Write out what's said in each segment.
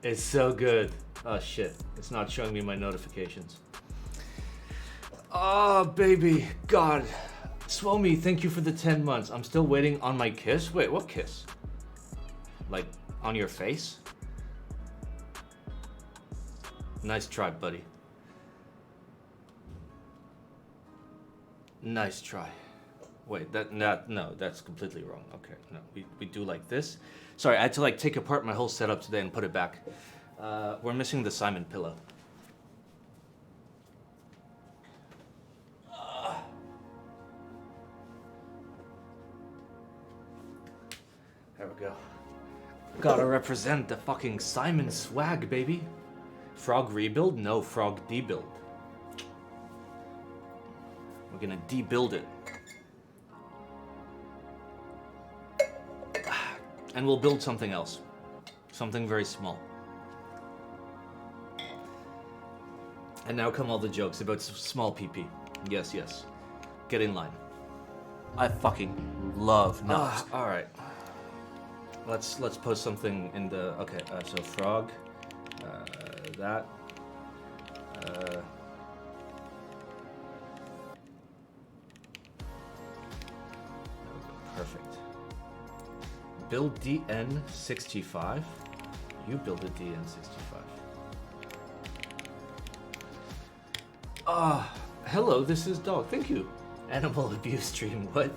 It's so good. Oh shit, it's not showing me my notifications. Oh baby, God. Swomy, thank you for the 10 months. I'm still waiting on my kiss. Wait, what kiss? Like, on your face? Nice try, buddy. Nice try. Wait, no, that's completely wrong. Okay, no, we do like this. Sorry, I had to like take apart my whole setup today and put it back. We're missing the Simon pillow. There we go. Gotta represent the fucking Simon swag, baby. Frog rebuild? No, frog debuild. We're gonna debuild it. And we'll build something else. Something very small. And now come all the jokes about small PP. Yes, yes. Get in line. I fucking love nuts. Alright. Let's post something in the... Okay, so frog. That. Perfect. Build DN65. You build a DN65. Hello, this is Dog. Thank you. Animal abuse stream. What?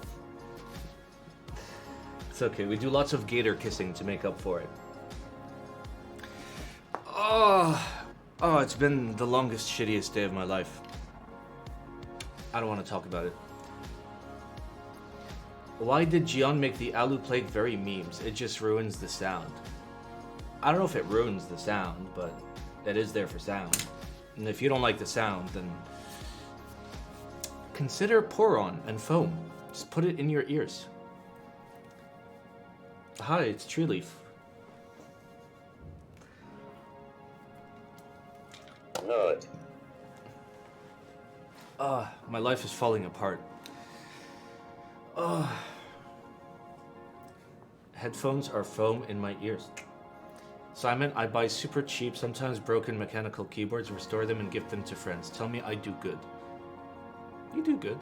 It's okay. We do lots of gator kissing to make up for it. Oh, it's been the longest, shittiest day of my life. I don't want to talk about it. Why did Gian make the alu plate very memes? It just ruins the sound. I don't know if it ruins the sound, but it is there for sound. And if you don't like the sound, then consider Poron and foam. Just put it in your ears. Hi, it's Tree Leaf. No. My life is falling apart. Headphones are foam in my ears. Simon, I buy super cheap, sometimes broken mechanical keyboards, restore them and gift them to friends. Tell me I do good. You do good.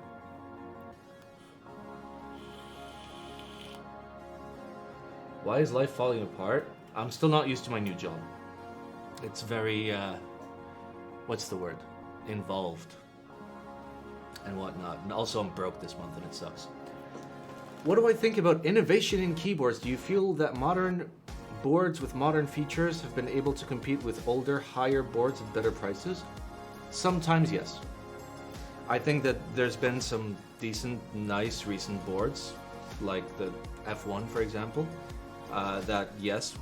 Why is life falling apart? I'm still not used to my new job. It's very, what's the word? Involved. And whatnot. And also I'm broke this month and it sucks. What do I think about innovation in keyboards? Do you feel that modern boards with modern features have been able to compete with older, higher boards at better prices? Sometimes, yes. I think that there's been some decent, nice recent boards, like the F1, for example, that, yes,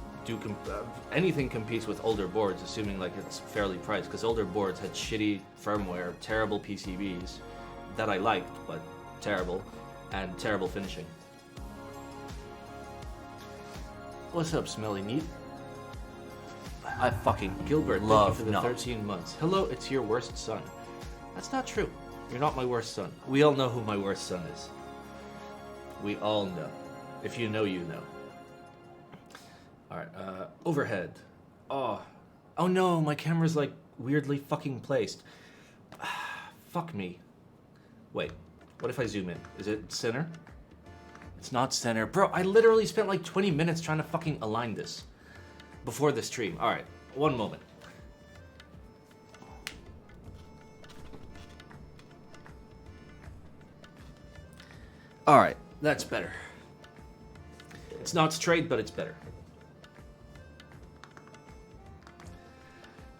anything competes with older boards, assuming like it's fairly priced, because older boards had shitty firmware, terrible PCBs that I liked, but terrible, and terrible finishing. What's up, Smelly Neat? I fucking Gilbert, love thank you for the 13 months. Hello, it's your worst son. That's not true. You're not my worst son. We all know who my worst son is. We all know. If you know, you know. Alright, overhead. Oh no, my camera's like weirdly fucking placed. Fuck me. Wait, what if I zoom in? Is it center? It's not center. Bro, I literally spent like 20 minutes trying to fucking align this before the stream. Alright, one moment. Alright, that's better. It's not straight, but it's better.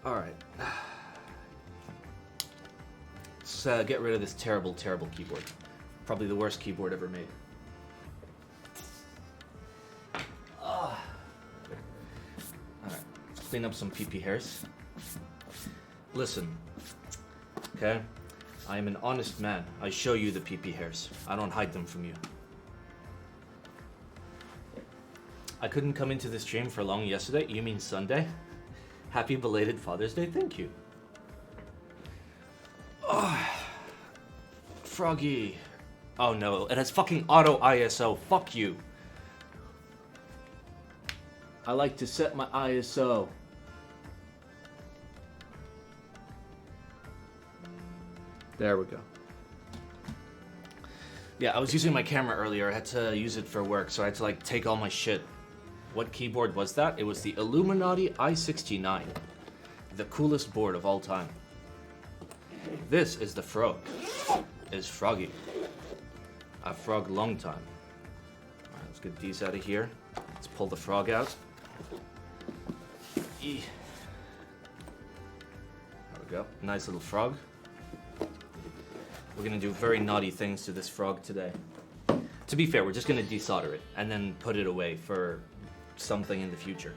Alright. Let's get rid of this terrible, terrible keyboard. Probably the worst keyboard ever made. Alright, let's clean up some PP hairs. Listen, okay? I am an honest man. I show you the PP hairs. I don't hide them from you. I couldn't come into the stream for long yesterday. You mean Sunday? Happy belated Father's Day. Thank you. Oh, Froggy. Oh no, it has fucking auto ISO. Fuck you. I like to set my ISO. There we go. Yeah, I was using my camera earlier. I had to use it for work, so I had to like take all my shit. What keyboard was that? It was the Illuminati i69. The coolest board of all time. This is the frog. Is Froggy. A frog long time. Alright, let's get these out of here. Let's pull the frog out. There we go. Nice little frog. We're gonna do very naughty things to this frog today. To be fair, we're just gonna desolder it and then put it away for something in the future.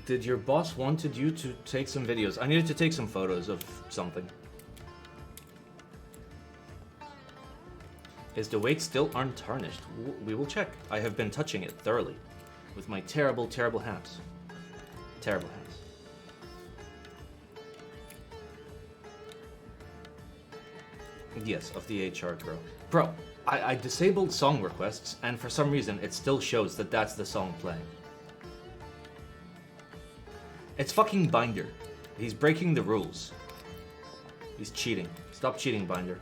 Did your boss wanted you to take some videos? I needed to take some photos of something. Is the weight still untarnished? We will check. I have been touching it thoroughly with my terrible, terrible hands. Terrible hands. Yes, of the HR girl. Bro, I disabled song requests, and for some reason it still shows that that's the song playing. It's fucking Binder. He's breaking the rules. He's cheating. Stop cheating, Binder.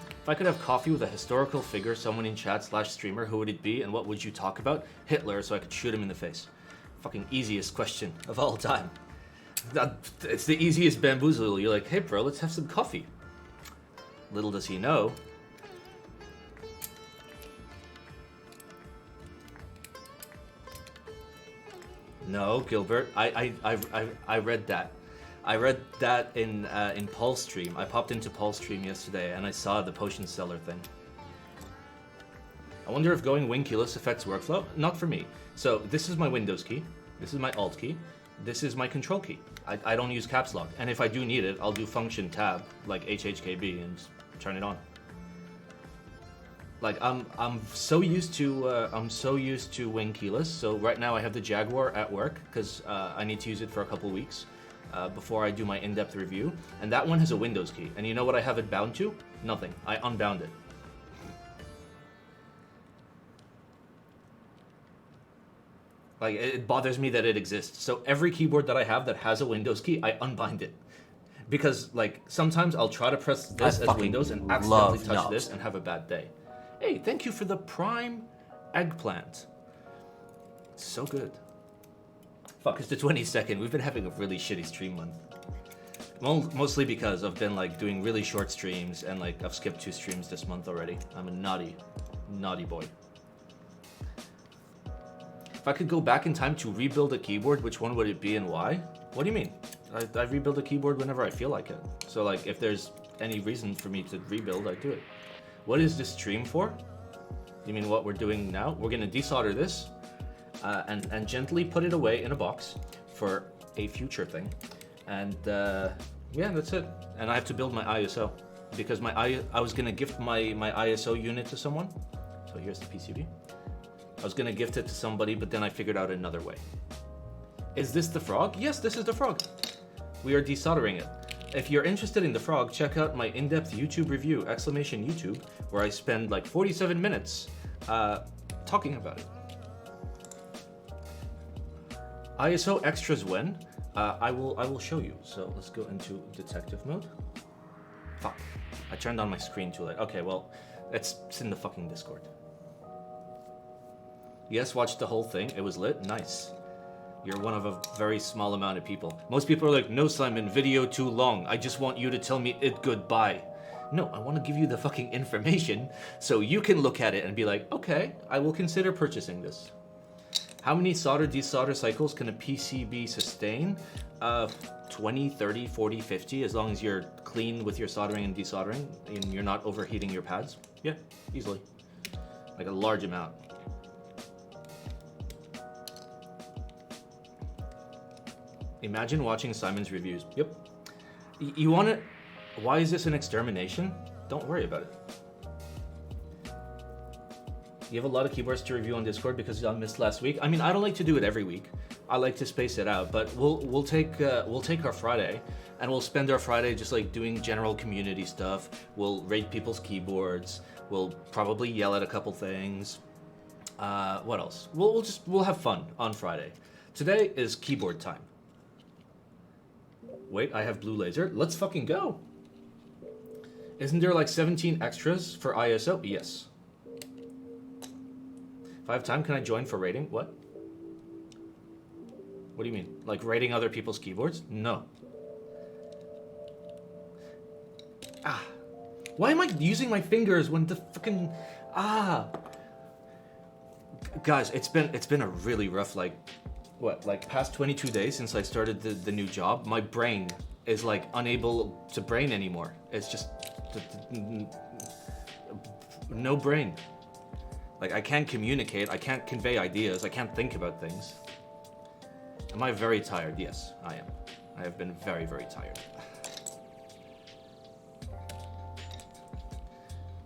If I could have coffee with a historical figure, someone in chat/streamer, who would it be and what would you talk about? Hitler, so I could shoot him in the face. Fucking easiest question of all time. It's the easiest bamboozle. You're like, hey bro, let's have some coffee. Little does he know. No, Gilbert. I read that. I read that in Paul's stream. I popped into Paul's stream yesterday and I saw the potion seller thing. I wonder if going wing keyless affects workflow. Not for me. So this is my Windows key. This is my Alt key. This is my control key. I don't use caps lock. And if I do need it, I'll do function tab like HHKB and just turn it on. Like I'm so used to wing keyless. So right now I have the Jaguar at work because I need to use it for a couple weeks before I do my in-depth review. And that one has a Windows key. And you know what I have it bound to? Nothing. I unbound it. Like, it bothers me that it exists. So every keyboard that I have that has a Windows key, I unbind it. Because, like, sometimes I'll try to press this as Windows and accidentally touch this and have a bad day. Hey, thank you for the Prime Eggplant. It's so good. Fuck, it's the 22nd. We've been having a really shitty stream month. Mostly because I've been, like, doing really short streams and, like, I've skipped 2 streams this month already. I'm a naughty, naughty boy. If I could go back in time to rebuild a keyboard, which one would it be and why? What do you mean? I rebuild a keyboard whenever I feel like it. So like, if there's any reason for me to rebuild, I do it. What is this stream for? You mean what we're doing now? We're gonna desolder this and gently put it away in a box for a future thing. And yeah, that's it. And I have to build my ISO because I was gonna gift my ISO unit to someone. So here's the PCB. I was gonna gift it to somebody, but then I figured out another way. Is this the frog? Yes, this is the frog. We are desoldering it. If you're interested in the frog, check out my in-depth YouTube review, !YouTube, where I spend like 47 minutes talking about it. ISO extras when? I will show you. So let's go into detective mode. Fuck, I turned on my screen too late. Okay, well, it's in the fucking Discord. Yes, watched the whole thing. It was lit. Nice. You're one of a very small amount of people. Most people are like, no, Simon, video too long. I just want you to tell me it goodbye. No, I want to give you the fucking information so you can look at it and be like, okay, I will consider purchasing this. How many solder desolder cycles can a PCB sustain? 20, 30, 40, 50, as long as you're clean with your soldering and desoldering and you're not overheating your pads. Yeah, easily. Like a large amount. Imagine watching Simon's reviews. Yep. You want it? Why is this an extermination? Don't worry about it. You have a lot of keyboards to review on Discord because I missed last week. I mean, I don't like to do it every week. I like to space it out, but we'll take our Friday, and we'll spend our Friday just like doing general community stuff. We'll rate people's keyboards. We'll probably yell at a couple things. What else? We'll have fun on Friday. Today is keyboard time. Wait, I have blue laser. Let's fucking go. Isn't there like 17 extras for ISO? Yes. If I have time, can I join for rating? What? What do you mean? Like rating other people's keyboards? No. Ah. Why am I using my fingers when the fucking... Ah. Guys, it's been a really rough, like past 22 days since I started the new job. My brain is like unable to brain anymore. It's just no brain. Like I can't communicate, I can't convey ideas, I can't think about things. Am I very tired? Yes, I am. I have been very, very tired.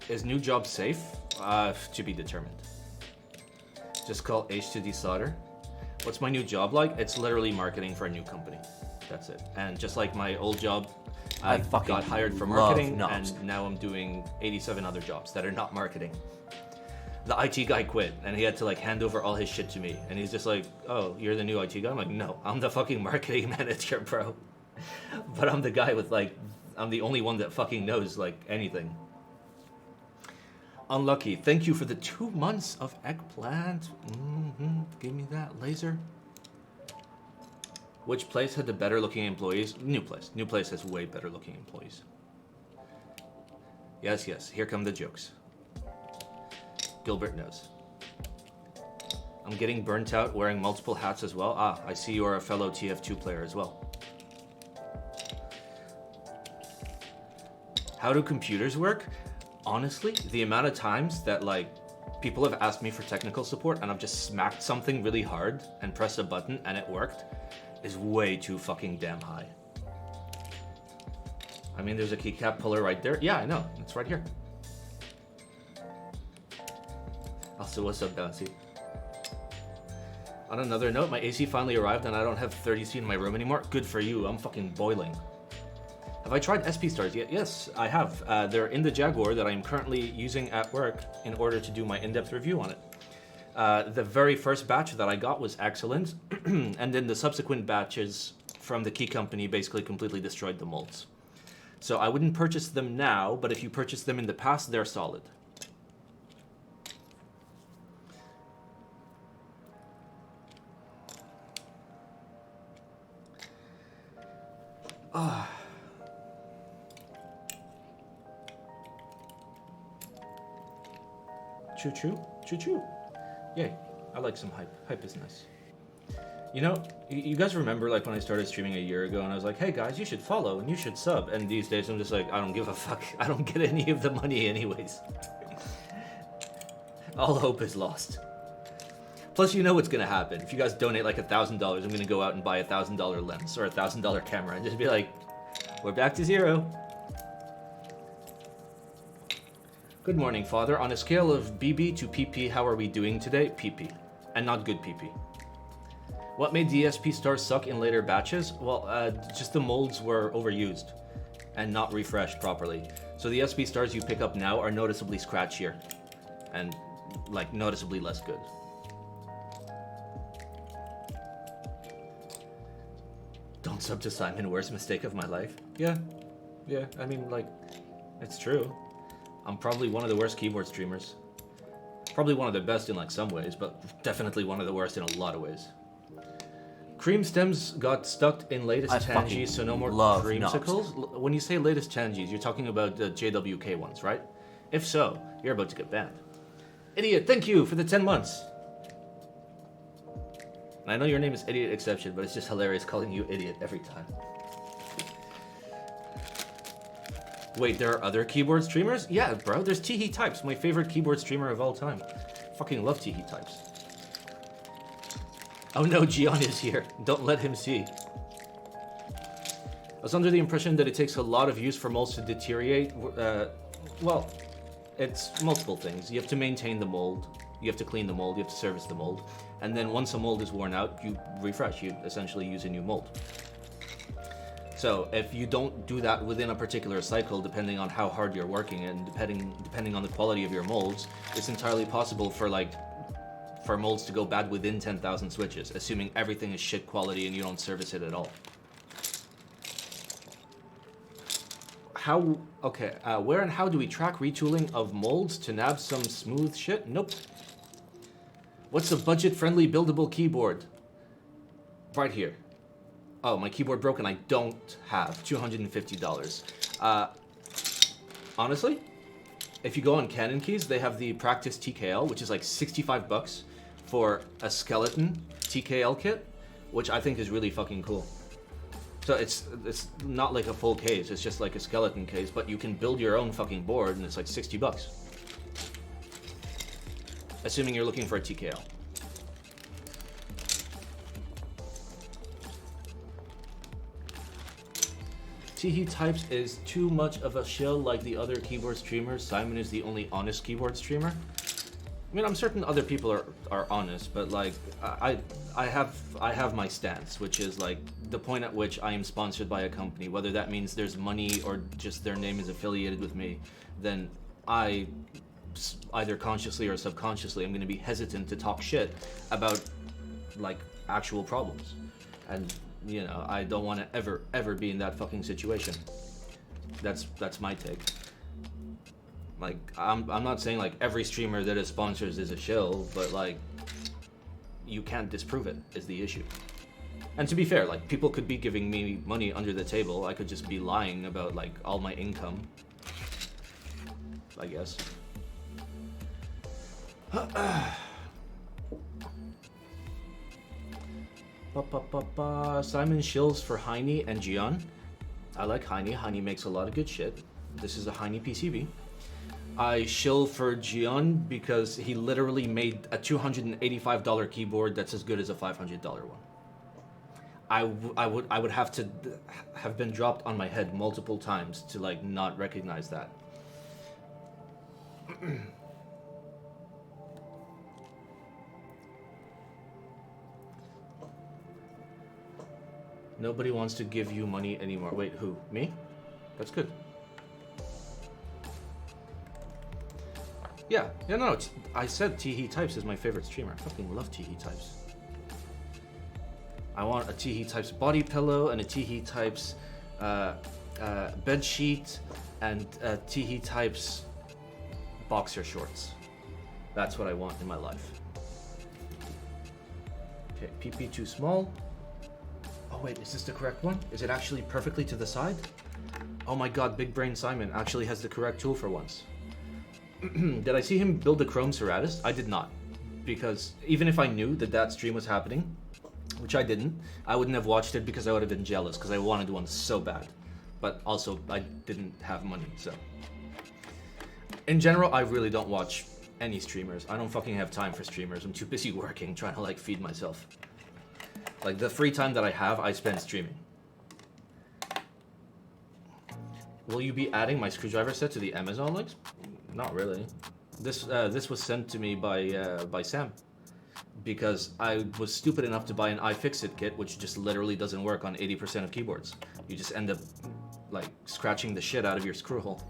Is new job safe? To be determined. Just call H2D Solder. What's my new job like? It's literally marketing for a new company. That's it. And just like my old job, I got hired for marketing, and now I'm doing 87 other jobs that are not marketing. The IT guy quit, and he had to like hand over all his shit to me. And he's just like, "Oh, you're the new IT guy?" I'm like, "No, I'm the fucking marketing manager, bro." But I'm the guy with like, I'm the only one that fucking knows like anything. Unlucky. Thank you for the 2 months of eggplant. Give me that laser. Which place had the better looking employees? New place. New place has way better looking employees. Yes, yes. Here come the jokes. Gilbert knows. I'm getting burnt out wearing multiple hats as well. Ah, I see you're a fellow TF2 player as well. How do computers work? Honestly, the amount of times that like people have asked me for technical support and I've just smacked something really hard and pressed a button and it worked is way too fucking damn high. I mean, there's a keycap puller right there. Yeah, I know. It's right here. Also, what's up, Bouncy? On another note, my AC finally arrived and I don't have 30C in my room anymore. Good for you. I'm fucking boiling. Have I tried SP stars yet? Yes, I have. They're in the Jaguar that I'm currently using at work in order to do my in-depth review on it. The very first batch that I got was excellent, and then the subsequent batches from the key company basically completely destroyed the molds. So I wouldn't purchase them now, but if you purchase them in the past, they're solid. Ah. Choo choo, choo choo. Yay, I like some hype. Hype is nice. You know, you guys remember like when I started streaming a year ago and I was like, hey guys, you should follow and you should sub. And these days I'm just like, I don't give a fuck. I don't get any of the money anyways. All hope is lost. Plus, you know what's gonna happen. If you guys donate like $1,000, I'm gonna go out and buy a $1,000 lens or a $1,000 camera and just be like, we're back to zero. Good morning, Father. On a scale of BB to PP, how are we doing today? PP. And not good PP. What made the SP stars suck in later batches? Well, just the molds were overused and not refreshed properly. So the SP stars you pick up now are noticeably scratchier and like noticeably less good. Don't sub to Simon, worst mistake of my life. Yeah, I mean like, it's true. I'm probably one of the worst keyboard streamers. Probably one of the best in like some ways, but definitely one of the worst in a lot of ways. Cream stems got stuck in latest Tangies, so no more creamsicles? When you say latest Tangies, you're talking about the JWK ones, right? If so, you're about to get banned. Idiot, thank you for the 10 months. And I know your name is Idiot Exception, but it's just hilarious calling you idiot every time. Wait, there are other keyboard streamers? Yeah, bro, there's Teehee Types, my favorite keyboard streamer of all time. Fucking love Teehee Types. Oh no, Gian is here. Don't let him see. I was under the impression that it takes a lot of use for molds to deteriorate. Well, it's multiple things. You have to maintain the mold. You have to clean the mold, you have to service the mold. And then once a mold is worn out, you refresh, you essentially use a new mold. So if you don't do that within a particular cycle, depending on how hard you're working and depending on the quality of your molds, it's entirely possible for molds to go bad within 10,000 switches, assuming everything is shit quality and you don't service it at all. Where and how do we track retooling of molds to nab some smooth shit? Nope. What's a budget-friendly buildable keyboard? Right here. Oh, my keyboard broke and I don't have $250. Honestly, if you go on Canon Keys, they have the Practice TKL, which is like 65 bucks for a skeleton TKL kit, which I think is really fucking cool. So it's not like a full case, it's just like a skeleton case, but you can build your own fucking board and it's like 60 bucks. Assuming you're looking for a TKL. Teehee Types is too much of a shill like the other keyboard streamers. Simon is the only honest keyboard streamer. I mean, I'm certain other people are honest, but like I have my stance, which is like the point at which I am sponsored by a company, whether that means there's money or just their name is affiliated with me, then I either consciously or subconsciously I'm going to be hesitant to talk shit about like actual problems. And you know, I don't want to ever be in that fucking situation. That's my take. Like, I'm not saying like every streamer that is sponsors is a shill, but like, you can't disprove it is the issue. And to be fair, like people could be giving me money under the table. I could just be lying about like all my income, I guess. Simon shills for Heine and Gian. I like Heine. Heine makes a lot of good shit. This is a Heine PCB. I shill for Gian because he literally made a $285 keyboard that's as good as a $500 one. I would have to have been dropped on my head multiple times to like not recognize that. Nobody wants to give you money anymore. Wait, who? Me? That's good. Yeah, no, I said Teehee Types is my favorite streamer. I fucking love Teehee Types. I want a Teehee Types body pillow and a Teehee Types bed sheet and a Teehee Types boxer shorts. That's what I want in my life. Okay, PP too small. Oh wait, is this the correct one? Is it actually perfectly to the side? Oh my god, Big Brain Simon actually has the correct tool for once. Did I see him build the Chrome Ceratus? I did not. Because even if I knew that stream was happening, which I didn't, I wouldn't have watched it because I would have been jealous because I wanted one so bad. But also, I didn't have money, so. In general, I really don't watch any streamers. I don't fucking have time for streamers. I'm too busy working, trying to like feed myself. Like the free time that I have, I spend streaming. Will you be adding my screwdriver set to the Amazon links? Not really. This was sent to me by Sam because I was stupid enough to buy an iFixit kit, which just literally doesn't work on 80% of keyboards. You just end up like scratching the shit out of your screw hole.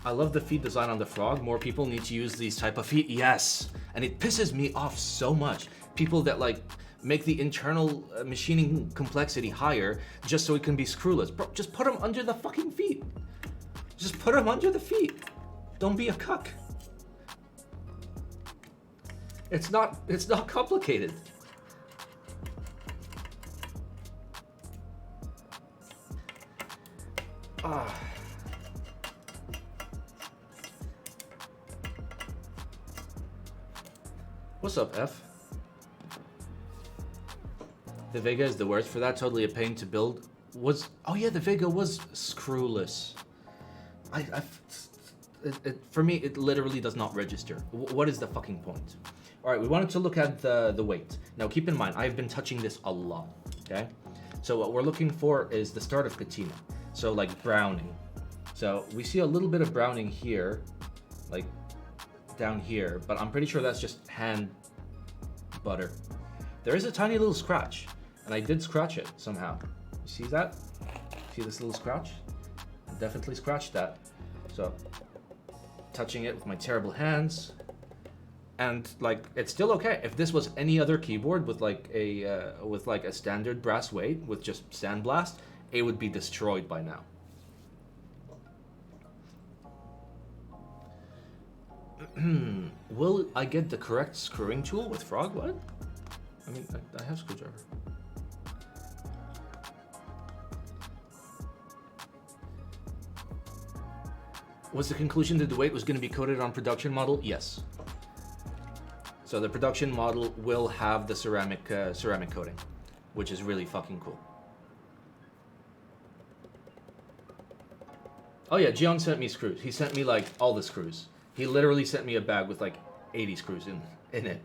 I love the feet design on the frog. More people need to use these type of feet. Yes, and it pisses me off so much. People that like make the internal machining complexity higher just so it can be screwless. Bro, just put them under the fucking feet. Just put them under the feet. Don't be a cuck. It's not complicated. What's up, F? The Vega is the worst for that. Totally a pain to build. Oh yeah, the Vega was screwless. For me, it literally does not register. What is the fucking point? All right, we wanted to look at the weight. Now, keep in mind, I've been touching this a lot, okay? So what we're looking for is the start of patina. So like browning. So we see a little bit of browning here, like down here, but I'm pretty sure that's just hand butter. There is a tiny little scratch, and I did scratch it somehow. You see that? See this little scratch? I definitely scratched that. So, touching it with my terrible hands, and like it's still okay. If this was any other keyboard with like a standard brass weight with just sandblast, it would be destroyed by now. Will I get the correct screwing tool with Frog? What? I mean, I have screwdriver. Was the conclusion that the weight was going to be coated on production model? Yes. So the production model will have the ceramic coating, which is really fucking cool. Oh yeah, Gian sent me screws. He sent me like all the screws. He literally sent me a bag with like 80 screws in it.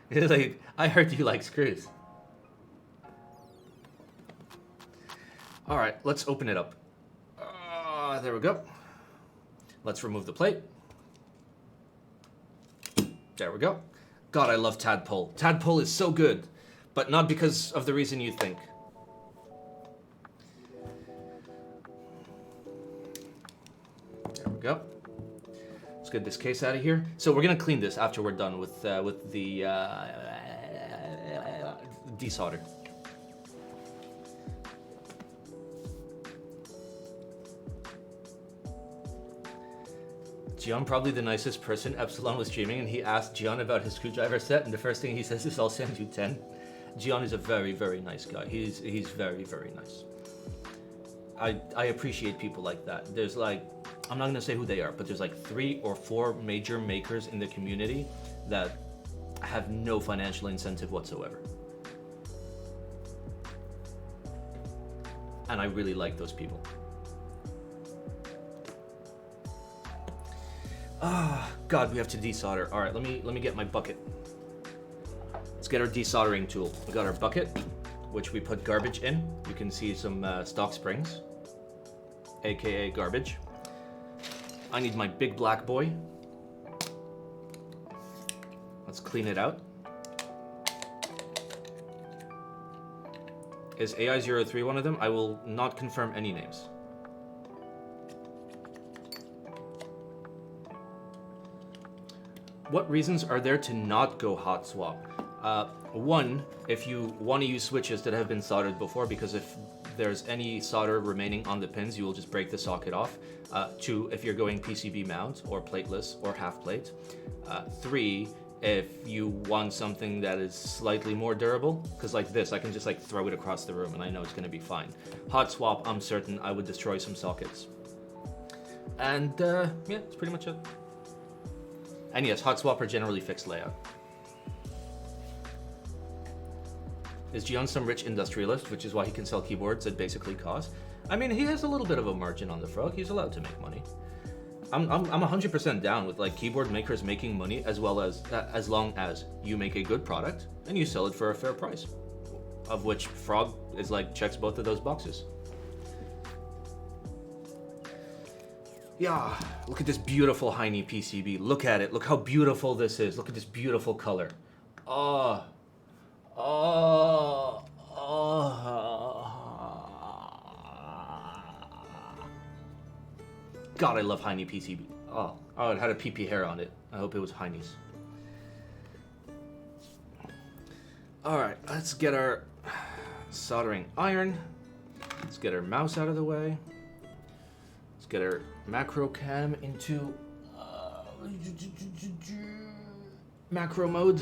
He's like, I heard you like screws. All right, let's open it up. There we go. Let's remove the plate. There we go. God, I love Tadpole. Tadpole is so good, but not because of the reason you think. There we go. Let's get this case out of here. So we're gonna clean this after we're done with the desolder. Gian, probably the nicest person. Epsilon was streaming and he asked Gian about his screwdriver set, and the first thing he says is, I'll send you 10. Gian is a very, very nice guy. He's very, very nice. I appreciate people like that. There's like, I'm not gonna say who they are, but there's like 3 or 4 major makers in the community that have no financial incentive whatsoever. And I really like those people. Ah, God, we have to desolder. All right, let me get my bucket. Let's get our desoldering tool. We got our bucket, which we put garbage in. You can see some stock springs, aka garbage. I need my big black boy. Let's clean it out. Is AI03 one of them? I will not confirm any names. What reasons are there to not go hot swap? One, if you want to use switches that have been soldered before, because if there's any solder remaining on the pins, you will just break the socket off. 2, if you're going PCB mount or plateless or half plate. 3, if you want something that is slightly more durable, because like this, I can just like throw it across the room and I know it's gonna be fine. Hot swap, I'm certain I would destroy some sockets. And yeah, that's pretty much it. And yes, hot swap are generally fixed layout. Is Gian some rich industrialist, which is why he can sell keyboards at basically cost? I mean, he has a little bit of a margin on the frog. He's allowed to make money. I'm 100% down with like keyboard makers making money, as well as long as you make a good product and you sell it for a fair price, of which Frog is like checks both of those boxes. Yeah, look at this beautiful Heine PCB. Look at it. Look how beautiful this is. Look at this beautiful color. Oh. Oh. Oh. God, I love Heine PCB. Oh, it had a PP hair on it. I hope it was Heine's. All right, let's get our soldering iron. Let's get our mouse out of the way. Let's get our macro cam into macro mode.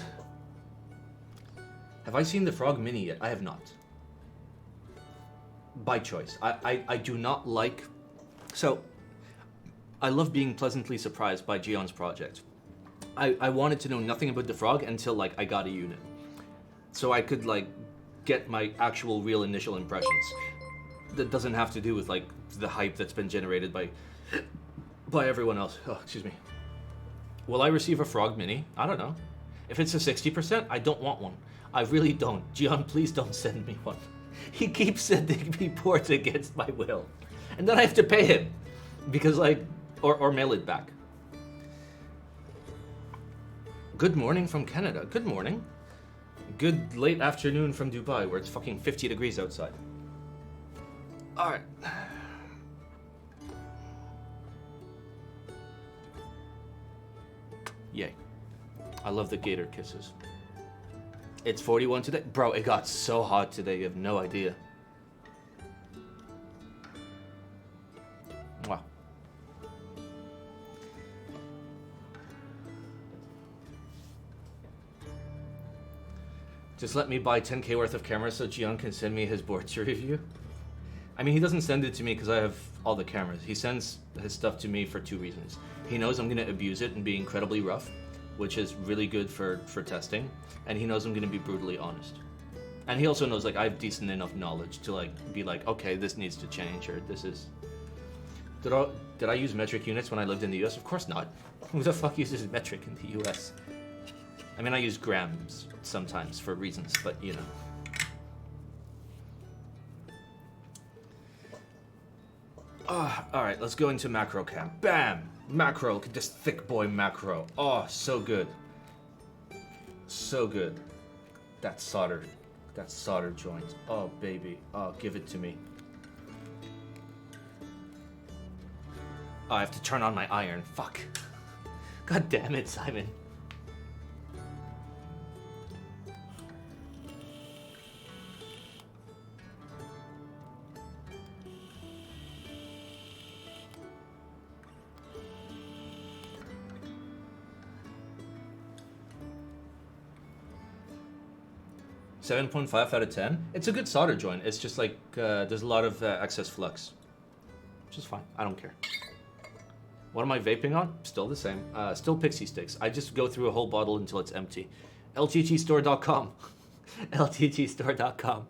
Have I seen the Frog Mini yet? I have not. By choice. I do not like... So, I love being pleasantly surprised by Gion's project. I wanted to know nothing about the Frog until like I got a unit. So I could like get my actual real initial impressions. That doesn't have to do with like the hype that's been generated by everyone else. Oh, excuse me. Will I receive a Frog Mini? I don't know. If it's a 60%, I don't want one. I really don't. Gian, please don't send me one. He keeps sending me boards against my will. And then I have to pay him. Because like, or mail it back. Good morning from Canada. Good morning. Good late afternoon from Dubai, where it's fucking 50 degrees outside. Alright. Yay. I love the gator kisses. It's 41 today. Bro, it got so hot today, you have no idea. Wow. Just let me buy 10k worth of cameras so Gian can send me his board to review. I mean, he doesn't send it to me because I have all the cameras. He sends his stuff to me for two reasons. He knows I'm going to abuse it and be incredibly rough, which is really good for testing. And he knows I'm going to be brutally honest. And he also knows, like, I have decent enough knowledge to, like, be like, okay, this needs to change, or this is... Did I use metric units when I lived in the US? Of course not. Who the fuck uses metric in the US? I mean, I use grams sometimes for reasons, but you know. Alright, let's go into macro cam. Bam! Macro, look at this thick boy macro. Oh, so good. So good. That's soldered. That's soldered joint. Oh, baby. Oh, give it to me. Oh, I have to turn on my iron. Fuck. God damn it, Simon. .5 out of 10. It's a good solder joint. It's just like there's a lot of excess flux, which is fine. I don't care. What am I vaping on? Still the same. Still Pixie Sticks. I just go through a whole bottle until it's empty. LTTstore.com. LTTstore.com.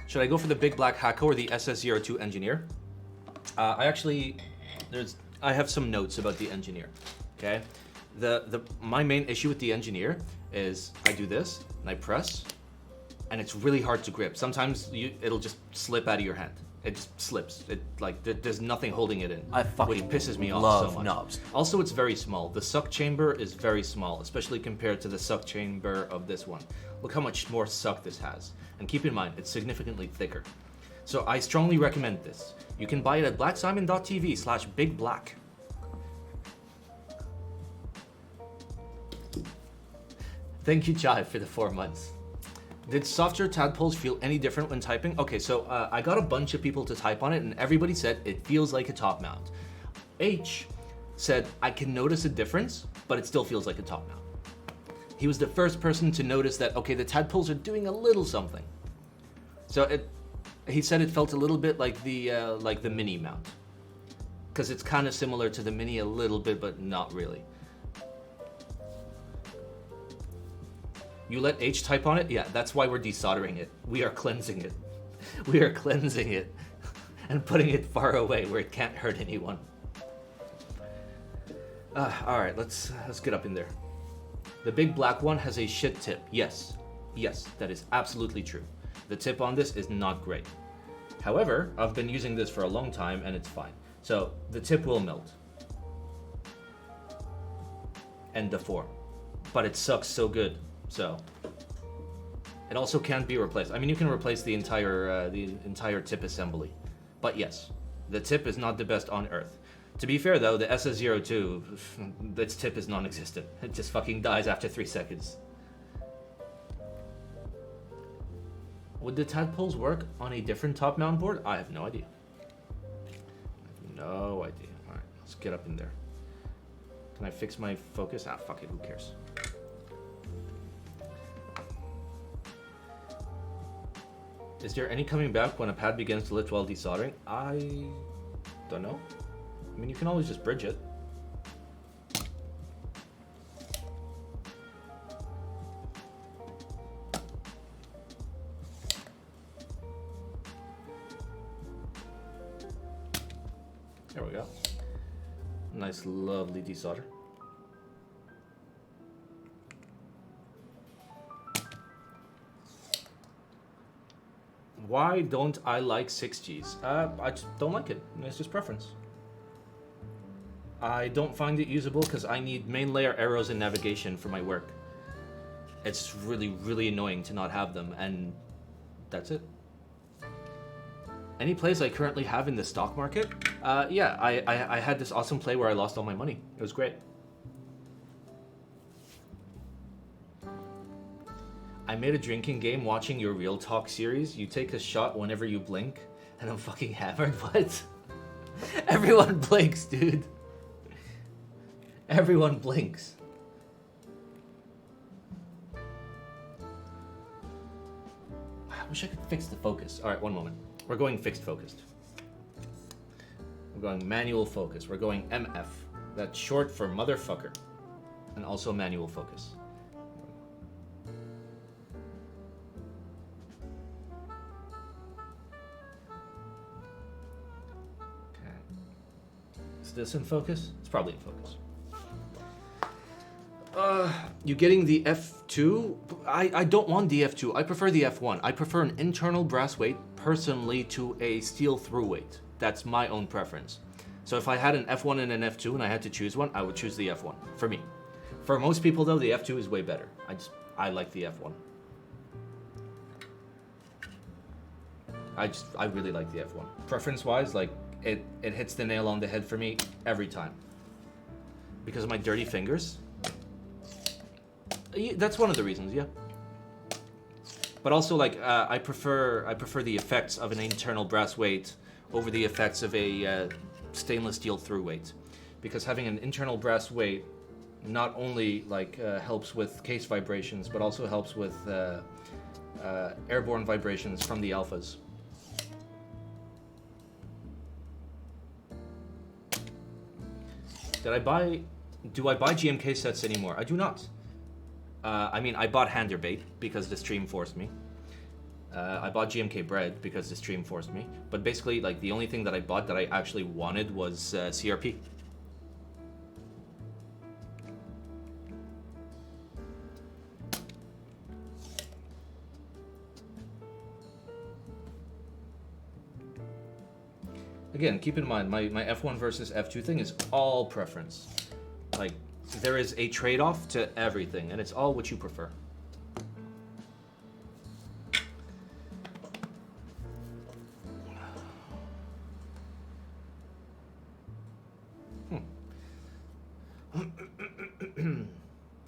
Should I go for the Big Black Hacko or the SS02 Engineer? I have some notes about the Engineer. Okay. My main issue with the Engineer is I do this and I press and it's really hard to grip. Sometimes it'll just slip out of your hand. It just slips. There's nothing holding it in. Which pisses me off so much. Knobs. Also, it's very small. The suck chamber is very small, especially compared to the suck chamber of this one. Look how much more suck this has. And keep in mind, it's significantly thicker. So I strongly recommend this. You can buy it at blacksimon.tv/bigblack. Thank you, Jive, for the 4 months. Did softer tadpoles feel any different when typing? Okay, so I got a bunch of people to type on it, and everybody said it feels like a top mount. H said, I can notice a difference, but it still feels like a top mount. He was the first person to notice that, okay, the tadpoles are doing a little something. So he said it felt a little bit like the mini mount. Because it's kind of similar to the mini a little bit, but not really. You let H type on it? Yeah, that's why we're desoldering it. We are cleansing it. We are cleansing it and putting it far away where it can't hurt anyone. All right, let's get up in there. The big black one has a shit tip. Yes, that is absolutely true. The tip on this is not great. However, I've been using this for a long time and it's fine. So the tip will melt. End of 4. But it sucks so good. So it also can't be replaced. I mean, you can replace the entire tip assembly, but yes, the tip is not the best on earth. To be fair though, the SS02, its tip is non-existent. It just fucking dies after 3 seconds. Would the tadpoles work on a different top mount board? I have no idea. All right, let's get up in there. Can I fix my focus? Ah, fuck it, who cares? Is there any coming back when a pad begins to lift while desoldering? I don't know. I mean, you can always just bridge it. There we go. Nice, lovely desolder. Why don't I like 6Gs? I just don't like it. It's just preference. I don't find it usable because I need main layer arrows and navigation for my work. It's really, really annoying to not have them, and that's it. Any plays I currently have in the stock market? Yeah, I had this awesome play where I lost all my money. It was great. I made a drinking game watching your Real Talk series. You take a shot whenever you blink, and I'm fucking hammered. What? Everyone blinks, dude. Everyone blinks. I wish I could fix the focus. All right, one moment. We're going fixed focused. We're going manual focus. We're going MF. That's short for motherfucker. And also manual focus. Okay. Is this in focus? It's probably in focus. You getting the F2? I don't want the F2. I prefer the F1. I prefer an internal brass weight personally to a steel through weight. That's my own preference. So if I had an F1 and an F2 and I had to choose one, I would choose the F1 for me. For most people though, the F2 is way better. I like the F1. I really like the F1. Preference wise, like it hits the nail on the head for me every time. Because of my dirty fingers. That's one of the reasons, yeah. But also, like, I prefer the effects of an internal brass weight over the effects of a stainless steel through weight, because having an internal brass weight not only like helps with case vibrations, but also helps with airborne vibrations from the alphas. Do I buy GMK sets anymore? I do not. I mean, I bought Hander Bait because the stream forced me. I bought GMK Bread because the stream forced me. But basically, like, the only thing that I bought that I actually wanted was CRP. Again, keep in mind, my F1 versus F2 thing is all preference. Like, there is a trade-off to everything, and it's all what you prefer.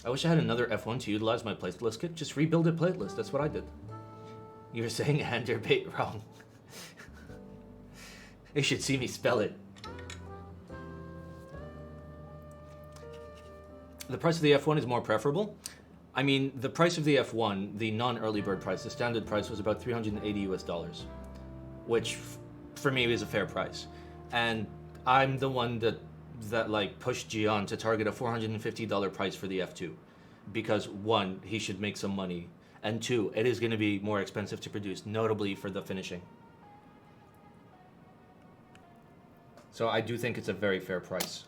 I wish I had another F1 to utilize my plateless kit. Just rebuild a plateless. That's what I did. You're saying Hander Bait wrong. They should see me spell it. The price of the F1 is more preferable. I mean, the price of the F1, the non-early bird price, the standard price was about $380 US, which for me is a fair price. And I'm the one that like pushed Gian to target a $450 price for the F2, because one, he should make some money, and two, it is going to be more expensive to produce, notably for the finishing. So I do think it's a very fair price.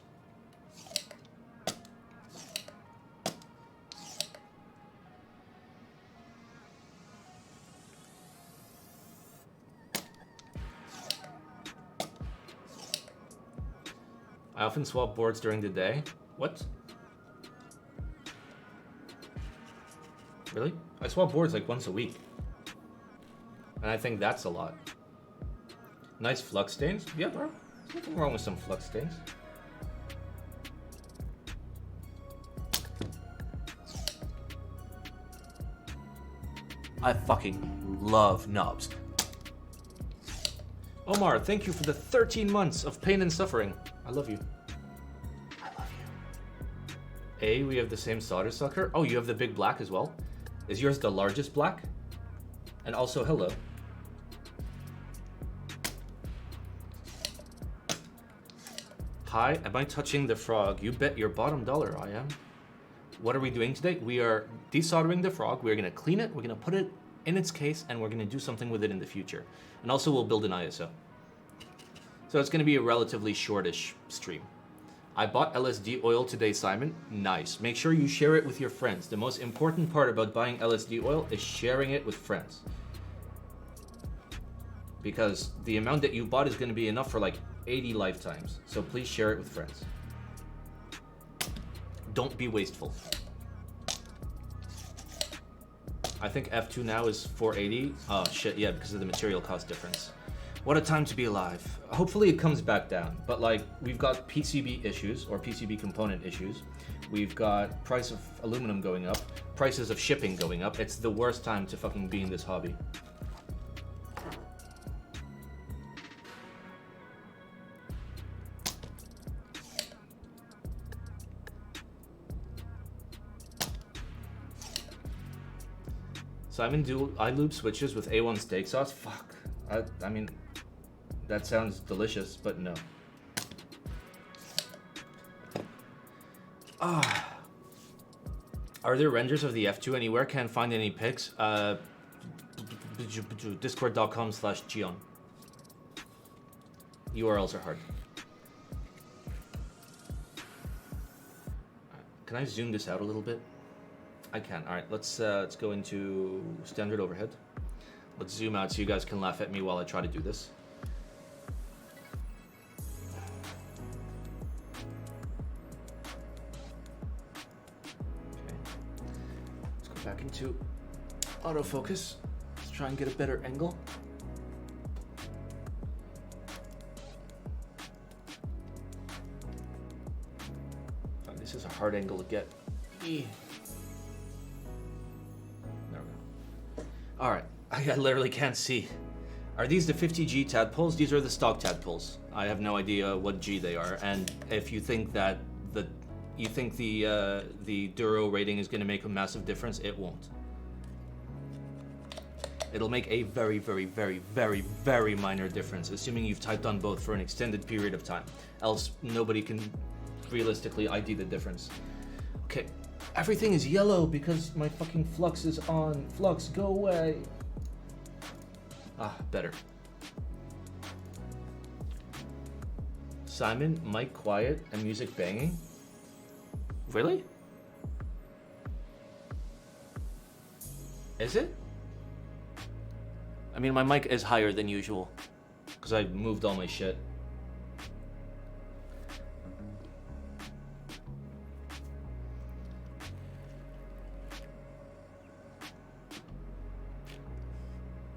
I often swap boards during the day. What? Really? I swap boards like once a week. And I think that's a lot. Nice flux stains? Yeah, bro. There's nothing wrong with some flux stains. I fucking love knobs. Omar, thank you for the 13 months of pain and suffering. I love you. I love you. We have the same solder sucker. Oh, you have the big black as well? Is yours the largest black? And also, hello. Hi, am I touching the frog? You bet your bottom dollar I am. What are we doing today? We are desoldering the frog. We're gonna clean it. We're gonna put it in its case, and we're gonna do something with it in the future. And also we'll build an ISO. So it's gonna be a relatively shortish stream. I bought LSD oil today, Simon. Nice. Make sure you share it with your friends. The most important part about buying LSD oil is sharing it with friends. Because the amount that you bought is gonna be enough for like 80 lifetimes. So please share it with friends. Don't be wasteful. I think F2 now is 480. Oh shit, yeah, because of the material cost difference. What a time to be alive. Hopefully it comes back down, but like we've got PCB issues or PCB component issues. We've got price of aluminum going up, prices of shipping going up. It's the worst time to fucking be in this hobby. Simon, do I lube switches with A1 steak sauce? Fuck. I mean, that sounds delicious, but no. Are there renders of the F2 anywhere? Can't find any pics. Discord.com/Gion. URLs are hard. Can I zoom this out a little bit? I can. All right, let's go into standard overhead. Let's zoom out so you guys can laugh at me while I try to do this. Okay. Let's go back into autofocus. Let's try and get a better angle. Oh, this is a hard angle to get. All right, I literally can't see. Are these the 50G tadpoles? These are the stock tadpoles. I have no idea what G they are, and if you think that the Duro rating is going to make a massive difference, it won't. It'll make a very, very, very, very, very minor difference, assuming you've typed on both for an extended period of time. Else, nobody can realistically ID the difference. Okay. Everything is yellow because my fucking flux is on. Flux, go away. Ah, better. Simon, mic quiet and music banging? Really? Is it? I mean, my mic is higher than usual because I moved all my shit.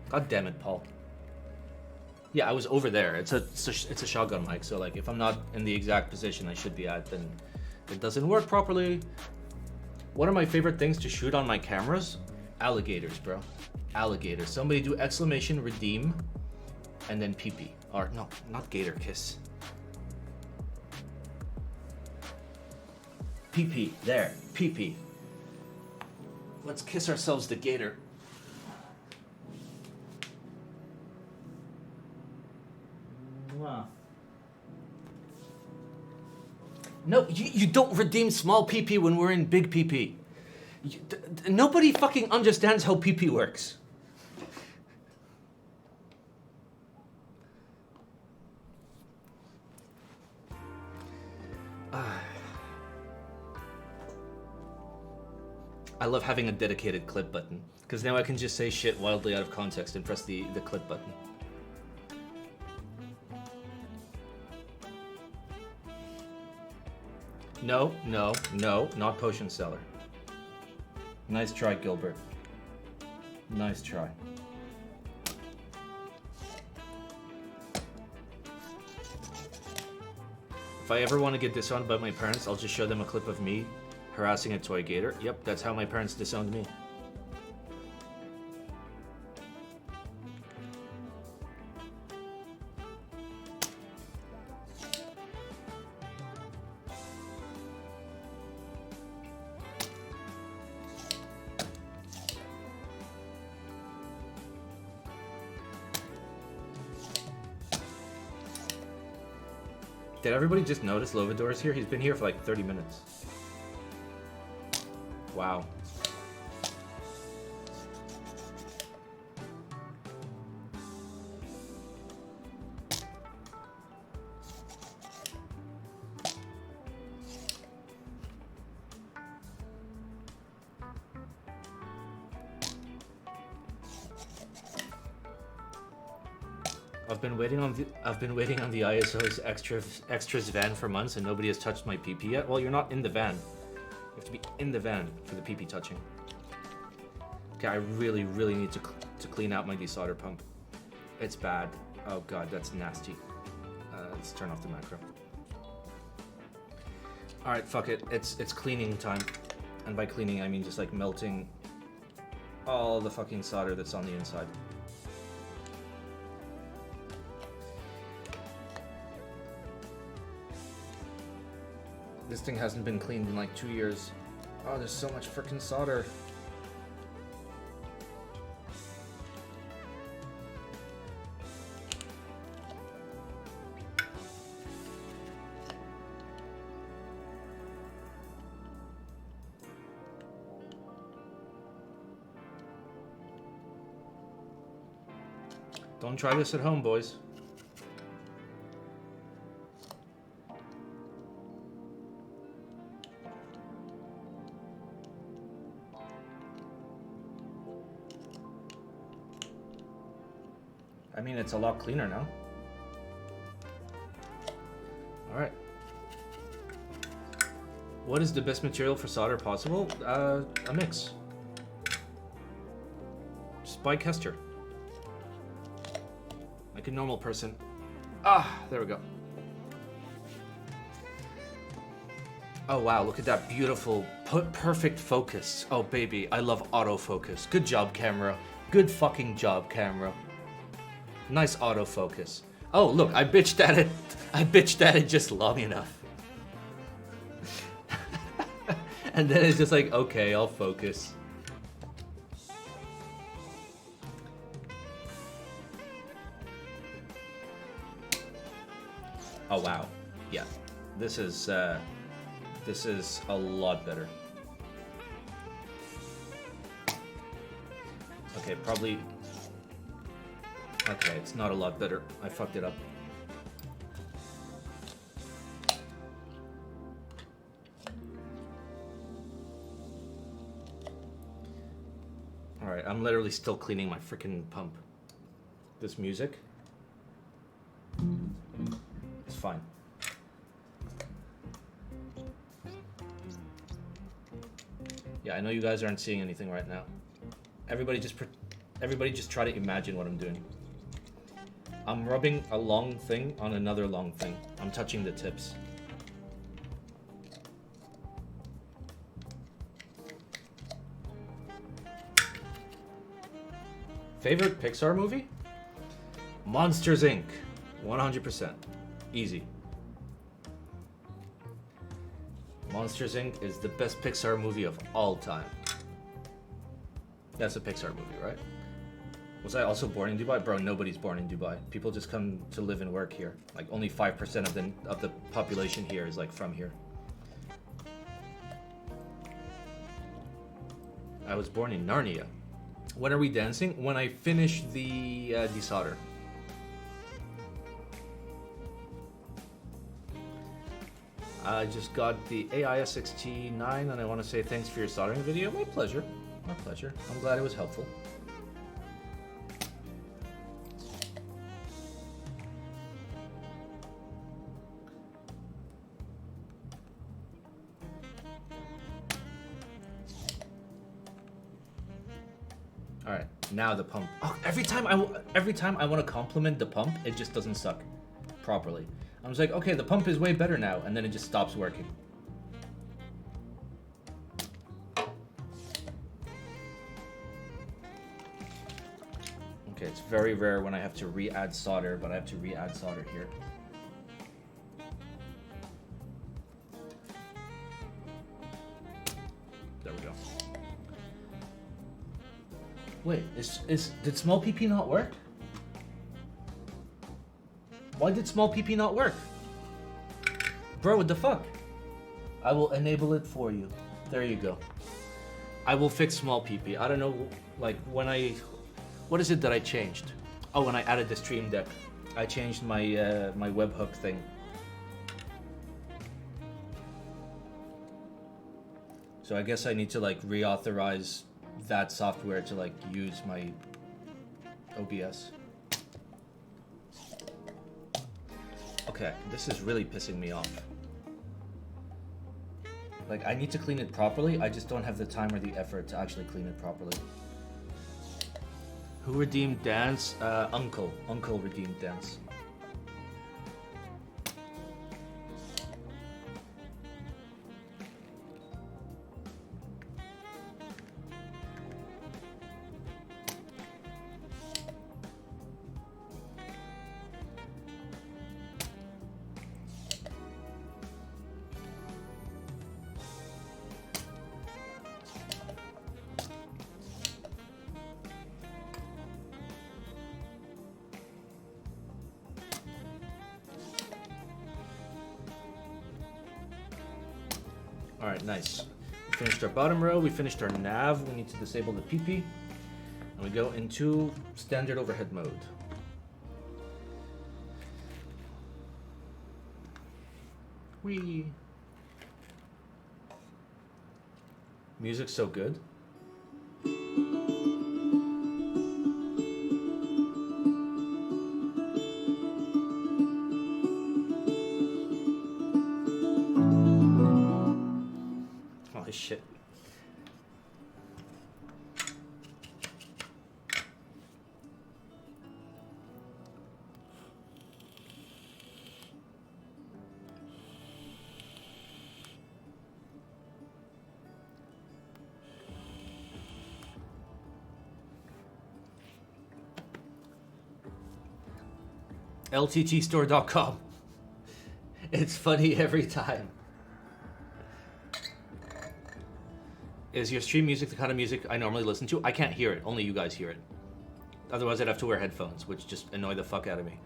God damn it, Paul. Yeah, I was over there. It's a shotgun mic, so like if I'm not in the exact position I should be at, then it doesn't work properly. One of my favorite things to shoot on my cameras? Alligators, bro. Alligators. Somebody do exclamation redeem and then pee-pee. Or no, not gator kiss. Pee-pee. There. Pee-pee. Let's kiss ourselves the gator. Wow. No, you don't redeem small PP when we're in big PP. Nobody fucking understands how PP works. I love having a dedicated clip button, because now I can just say shit wildly out of context and press the clip button. No, no, no, not potion seller. Nice try, Gilbert. Nice try. If I ever want to get disowned by my parents, I'll just show them a clip of me harassing a toy gator. Yep, that's how my parents disowned me. Did everybody just notice Lovador's here? He's been here for like 30 minutes. Wow. I've been waiting on the ISO's extras van for months and nobody has touched my PP yet. Well, you're not in the van. have to be in the van for the pee-pee touching. Okay, I really, really need to clean out my desolder pump. It's bad. Oh god, that's nasty. Let's turn off the macro. Alright, fuck it. It's cleaning time. And by cleaning, I mean just like melting all the fucking solder that's on the inside. This thing hasn't been cleaned in like 2 years. Oh, there's so much freaking solder. Don't try this at home, boys. I mean, it's a lot cleaner now. Alright. What is the best material for solder possible? A mix. Just buy Kester. Like a normal person. Ah, there we go. Oh wow, look at that beautiful, perfect focus. Oh baby, I love autofocus. Good job, camera. Good fucking job, camera. Nice autofocus. Oh look, I bitched at it. I bitched at it just long enough. And then it's just like, okay, I'll focus. Oh wow, yeah, this is a lot better. Okay, probably. Okay, it's not a lot better. I fucked it up. All right, I'm literally still cleaning my freaking pump. This music. It's fine. Yeah, I know you guys aren't seeing anything right now. Everybody just try to imagine what I'm doing. I'm rubbing a long thing on another long thing. I'm touching the tips. Favorite Pixar movie? Monsters Inc. 100%. Easy. Monsters Inc. is the best Pixar movie of all time. That's a Pixar movie, right? Was I also born in Dubai? Bro, nobody's born in Dubai. People just come to live and work here. Like only 5% of the population here is like from here. I was born in Narnia. When are we dancing? When I finish the desolder. I just got the AISXT9 and I want to say thanks for your soldering video. My pleasure. My pleasure. I'm glad it was helpful. All right, now the pump. Oh, every time I want to compliment the pump, it just doesn't suck properly. I was like, okay, the pump is way better now, and then it just stops working. Okay, it's very rare when I have to re-add solder, but I have to re-add solder here. There we go. Wait, did small PP not work? Why did small PP not work? Bro, what the fuck? I will enable it for you. There you go. I will fix small PP. I don't know, like what is it that I changed? Oh, when I added the stream deck, I changed my my webhook thing. So I guess I need to like reauthorize that software to like use my OBS. Okay, this is really pissing me off. Like, I need to clean it properly, I just don't have the time or the effort to actually clean it properly. Who redeemed Dance? Uncle. Uncle redeemed Dance. Alright, nice. We finished our bottom row, we finished our nav, we need to disable the PP. And we go into standard overhead mode. Whee! Music's so good. Holy shit. LTTstore.com. It's funny every time. Is your stream music the kind of music I normally listen to? I can't hear it. Only you guys hear it. Otherwise, I'd have to wear headphones, which just annoy the fuck out of me.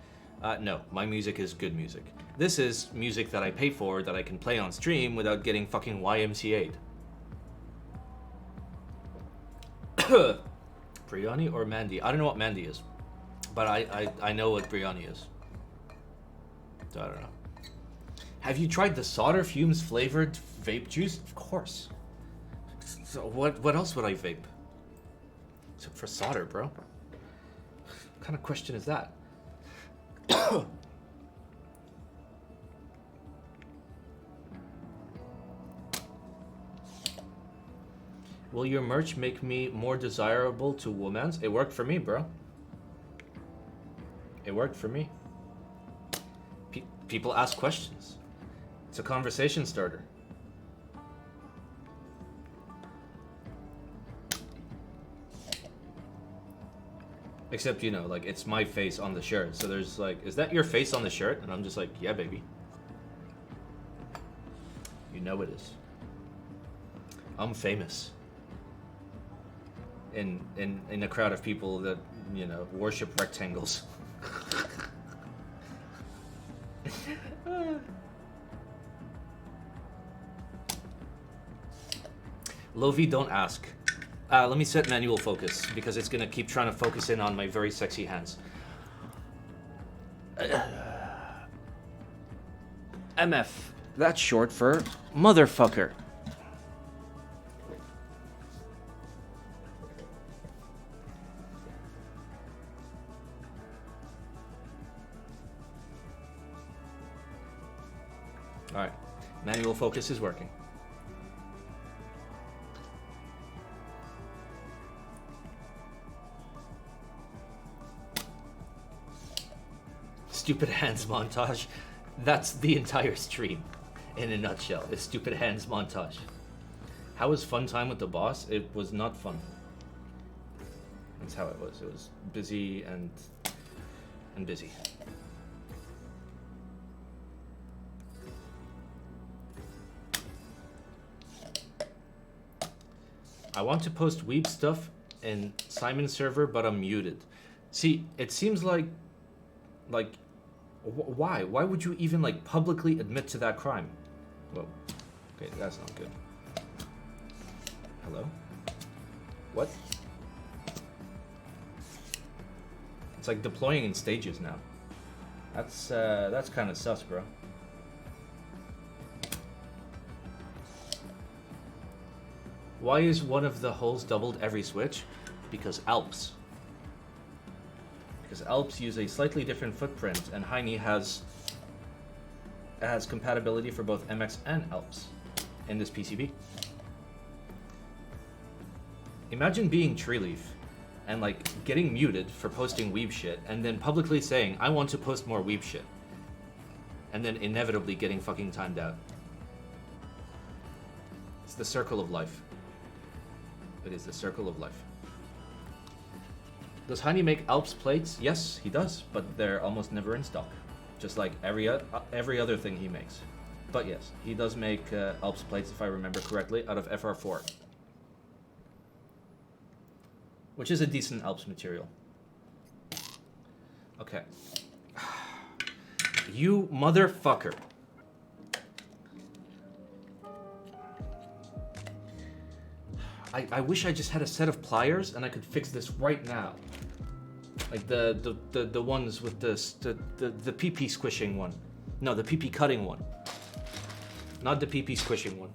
No, my music is good music. This is music that I pay for that I can play on stream without getting fucking YMCA'd. Briani or Mandy? I don't know what Mandy is, but I know what Briani is. So I don't know. Have you tried the solder fumes flavored vape juice? Of course. So what else would I vape? Except for solder, bro. What kind of question is that? Will your merch make me more desirable to women? It worked for me, bro. It worked for me. People ask questions. It's a conversation starter. Except, you know, like, it's my face on the shirt. So there's like, is that your face on the shirt? And I'm just like, yeah, baby. You know it is. I'm famous. In a crowd of people that, you know, worship rectangles. Lovi, don't ask. Let me set manual focus, because it's gonna keep trying to focus in on my very sexy hands. MF. That's short for motherfucker. Alright. Manual focus is working. Stupid hands montage. That's the entire stream in a nutshell. Is stupid hands montage. How was fun time with the boss? It was not fun. That's how it was. It was busy and busy. I want to post weeb stuff in Simon's server, but I'm muted. See, it seems like why? Why would you even, like, publicly admit to that crime? Whoa. Okay, that's not good. Hello? What? It's like deploying in stages now. That's kind of sus, bro. Why is one of the holes doubled every switch? Because Alps. Because Alps use a slightly different footprint, and Heine has compatibility for both MX and Alps. in this PCB. Imagine being Tree Leaf and like getting muted for posting weeb shit and then publicly saying, I want to post more weeb shit. And then inevitably getting fucking timed out. It's the circle of life. It is the circle of life. Does Heine make Alps plates? Yes, he does, but they're almost never in stock. Just like every other thing he makes. But yes, he does make Alps plates, if I remember correctly, out of FR4. Which is a decent Alps material. Okay. You motherfucker. I wish I just had a set of pliers and I could fix this right now. Like the ones with the PP squishing one. No, the PP cutting one. Not the PP squishing one.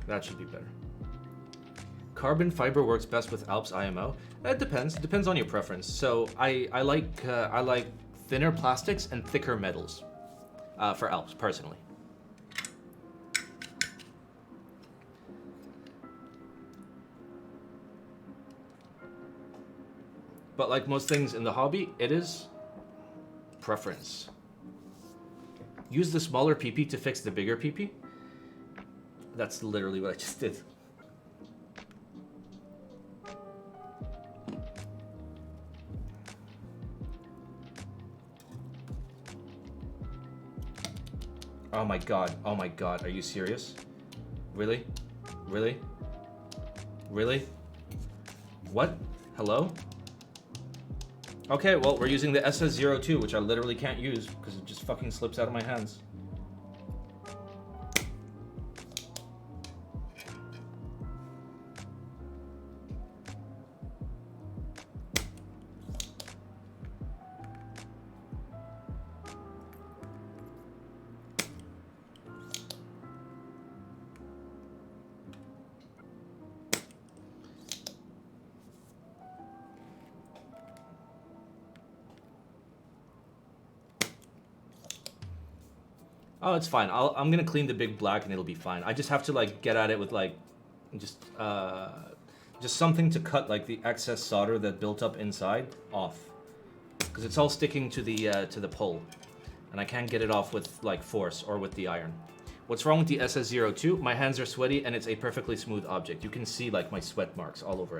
That should be better. Carbon fiber works best with Alps IMO. It depends. It depends on your preference. So I like thinner plastics and thicker metals for Alps personally. But like most things in the hobby, it is preference. Use the smaller PP to fix the bigger PP. That's literally what I just did. Oh my god, are you serious? Really? Really? Really? What? Hello? Okay, well, we're using the SS02, which I literally can't use because it just fucking slips out of my hands. Oh, it's fine. I'm gonna clean the big black and it'll be fine. I just have to like get at it with like, just something to cut like the excess solder that built up inside off, because it's all sticking to the pole, and I can't get it off with like force or with the iron. What's wrong with the SS02? My hands are sweaty and it's a perfectly smooth object. You can see like my sweat marks all over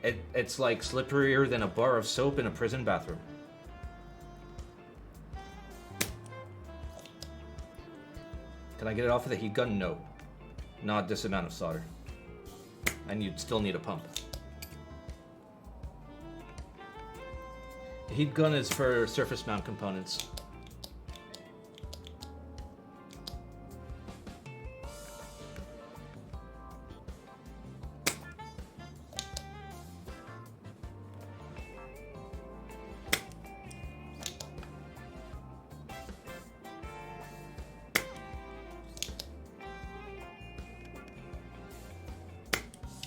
it. It's like slipperier than a bar of soap in a prison bathroom. Can I get it off with a heat gun? No. Not this amount of solder. And you'd still need a pump. The heat gun is for surface mount components.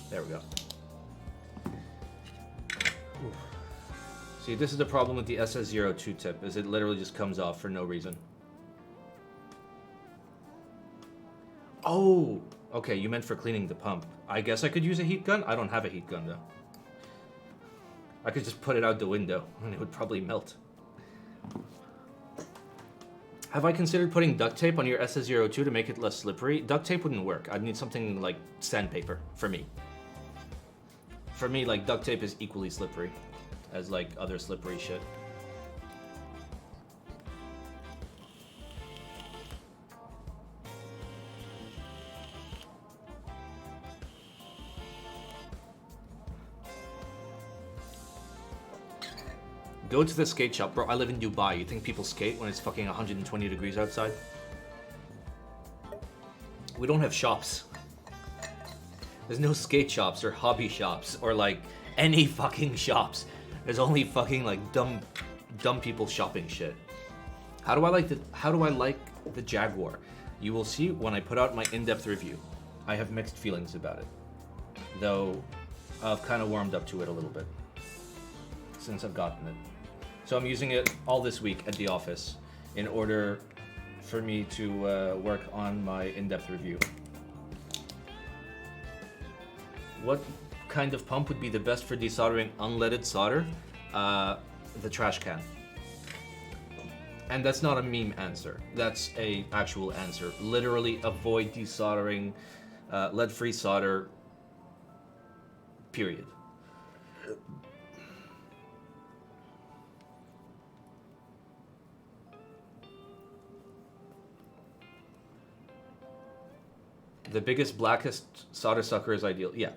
There we go. Oof. See, this is the problem with the SS02 tip, is it literally just comes off for no reason. Oh! Okay, you meant for cleaning the pump. I guess I could use a heat gun? I don't have a heat gun, though. I could just put it out the window, and it would probably melt. Have I considered putting duct tape on your SS02 to make it less slippery? Duct tape wouldn't work. I'd need something like sandpaper, for me. For me, like, duct tape is equally slippery as, like, other slippery shit. Go to the skate shop. Bro, I live in Dubai. You think people skate when it's fucking 120 degrees outside? We don't have shops. There's no skate shops or hobby shops or like any fucking shops. There's only fucking like dumb people shopping shit. How do I like the Jaguar? You will see when I put out my in-depth review. I have mixed feelings about it, though I've kind of warmed up to it a little bit since I've gotten it. So I'm using it all this week at the office in order for me to work on my in-depth review. What kind of pump would be the best for desoldering unleaded solder? The trash can. And that's not a meme answer. That's a actual answer. Literally avoid desoldering lead-free solder, period. The biggest, blackest solder sucker is ideal. Yeah.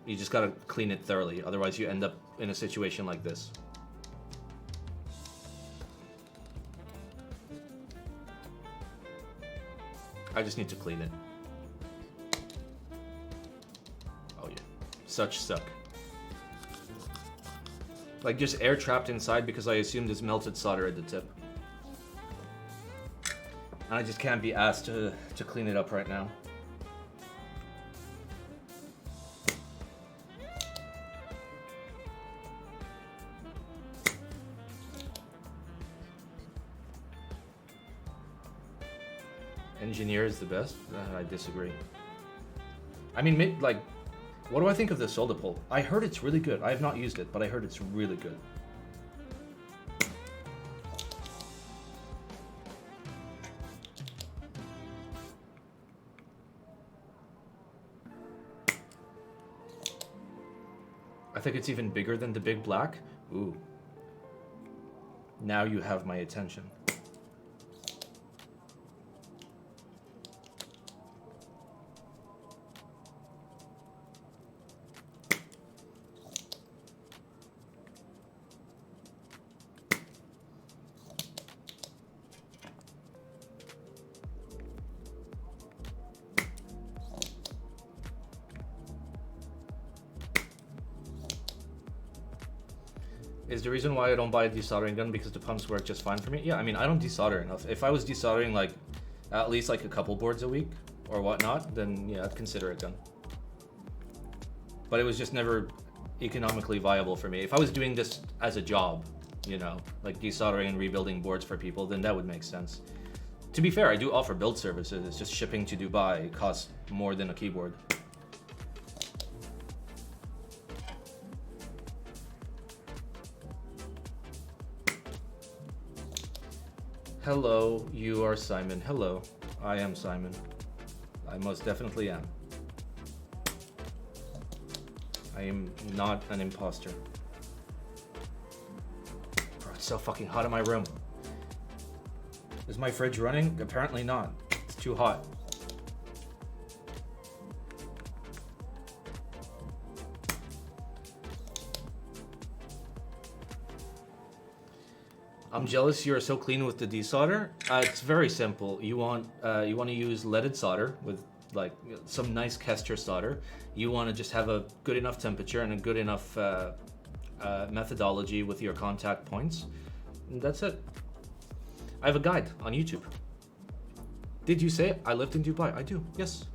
You just gotta clean it thoroughly. Otherwise you end up in a situation like this. I just need to clean it. Oh yeah. Such suck. Like just air trapped inside because I assumed it's melted solder at the tip. And I just can't be asked to clean it up right now. Engineer is the best? I disagree. I mean, like, what do I think of the solder pole? I heard it's really good. I have not used it, but I heard it's really good. I think it's even bigger than the big black. Ooh. Now you have my attention. Is the reason why I don't buy a desoldering gun because the pumps work just fine for me? Yeah, I mean, I don't desolder enough. If I was desoldering like at least like a couple boards a week or whatnot, then yeah, I'd consider a gun. But it was just never economically viable for me. If I was doing this as a job, you know, like desoldering and rebuilding boards for people, then that would make sense. To be fair, I do offer build services. It's just shipping to Dubai costs more than a keyboard. Hello, you are Simon. Hello, I am Simon. I most definitely am. I am not an imposter. Bro, it's so fucking hot in my room. Is my fridge running? Apparently not. It's too hot. I'm jealous you are so clean with the desolder. It's very simple. You want to use leaded solder with like some nice Kester solder. You want to just have a good enough temperature and a good enough methodology with your contact points. And that's it. I have a guide on YouTube. Did you say I lived in Dubai? I do, yes.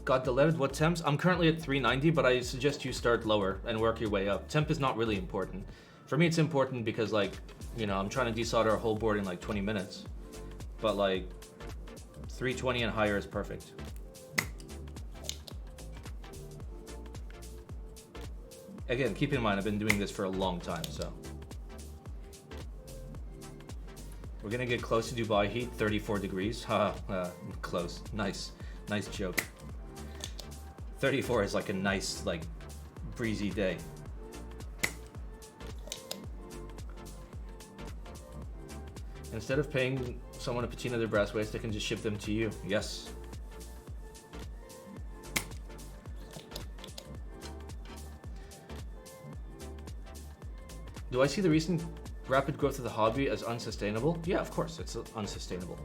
Got the leaded, what temps? I'm currently at 390, but I suggest you start lower and work your way up. Temp is not really important. For me, it's important because, like, you know, I'm trying to desolder a whole board in like 20 minutes. But like, 320 and higher is perfect. Again, keep in mind, I've been doing this for a long time, so. We're gonna get close to Dubai heat, 34 degrees. Haha, close, nice joke. 34 is like a nice, like, breezy day. Instead of paying someone to patina their brass weights, they can just ship them to you. Yes. Do I see the recent rapid growth of the hobby as unsustainable? Yeah, of course, it's unsustainable.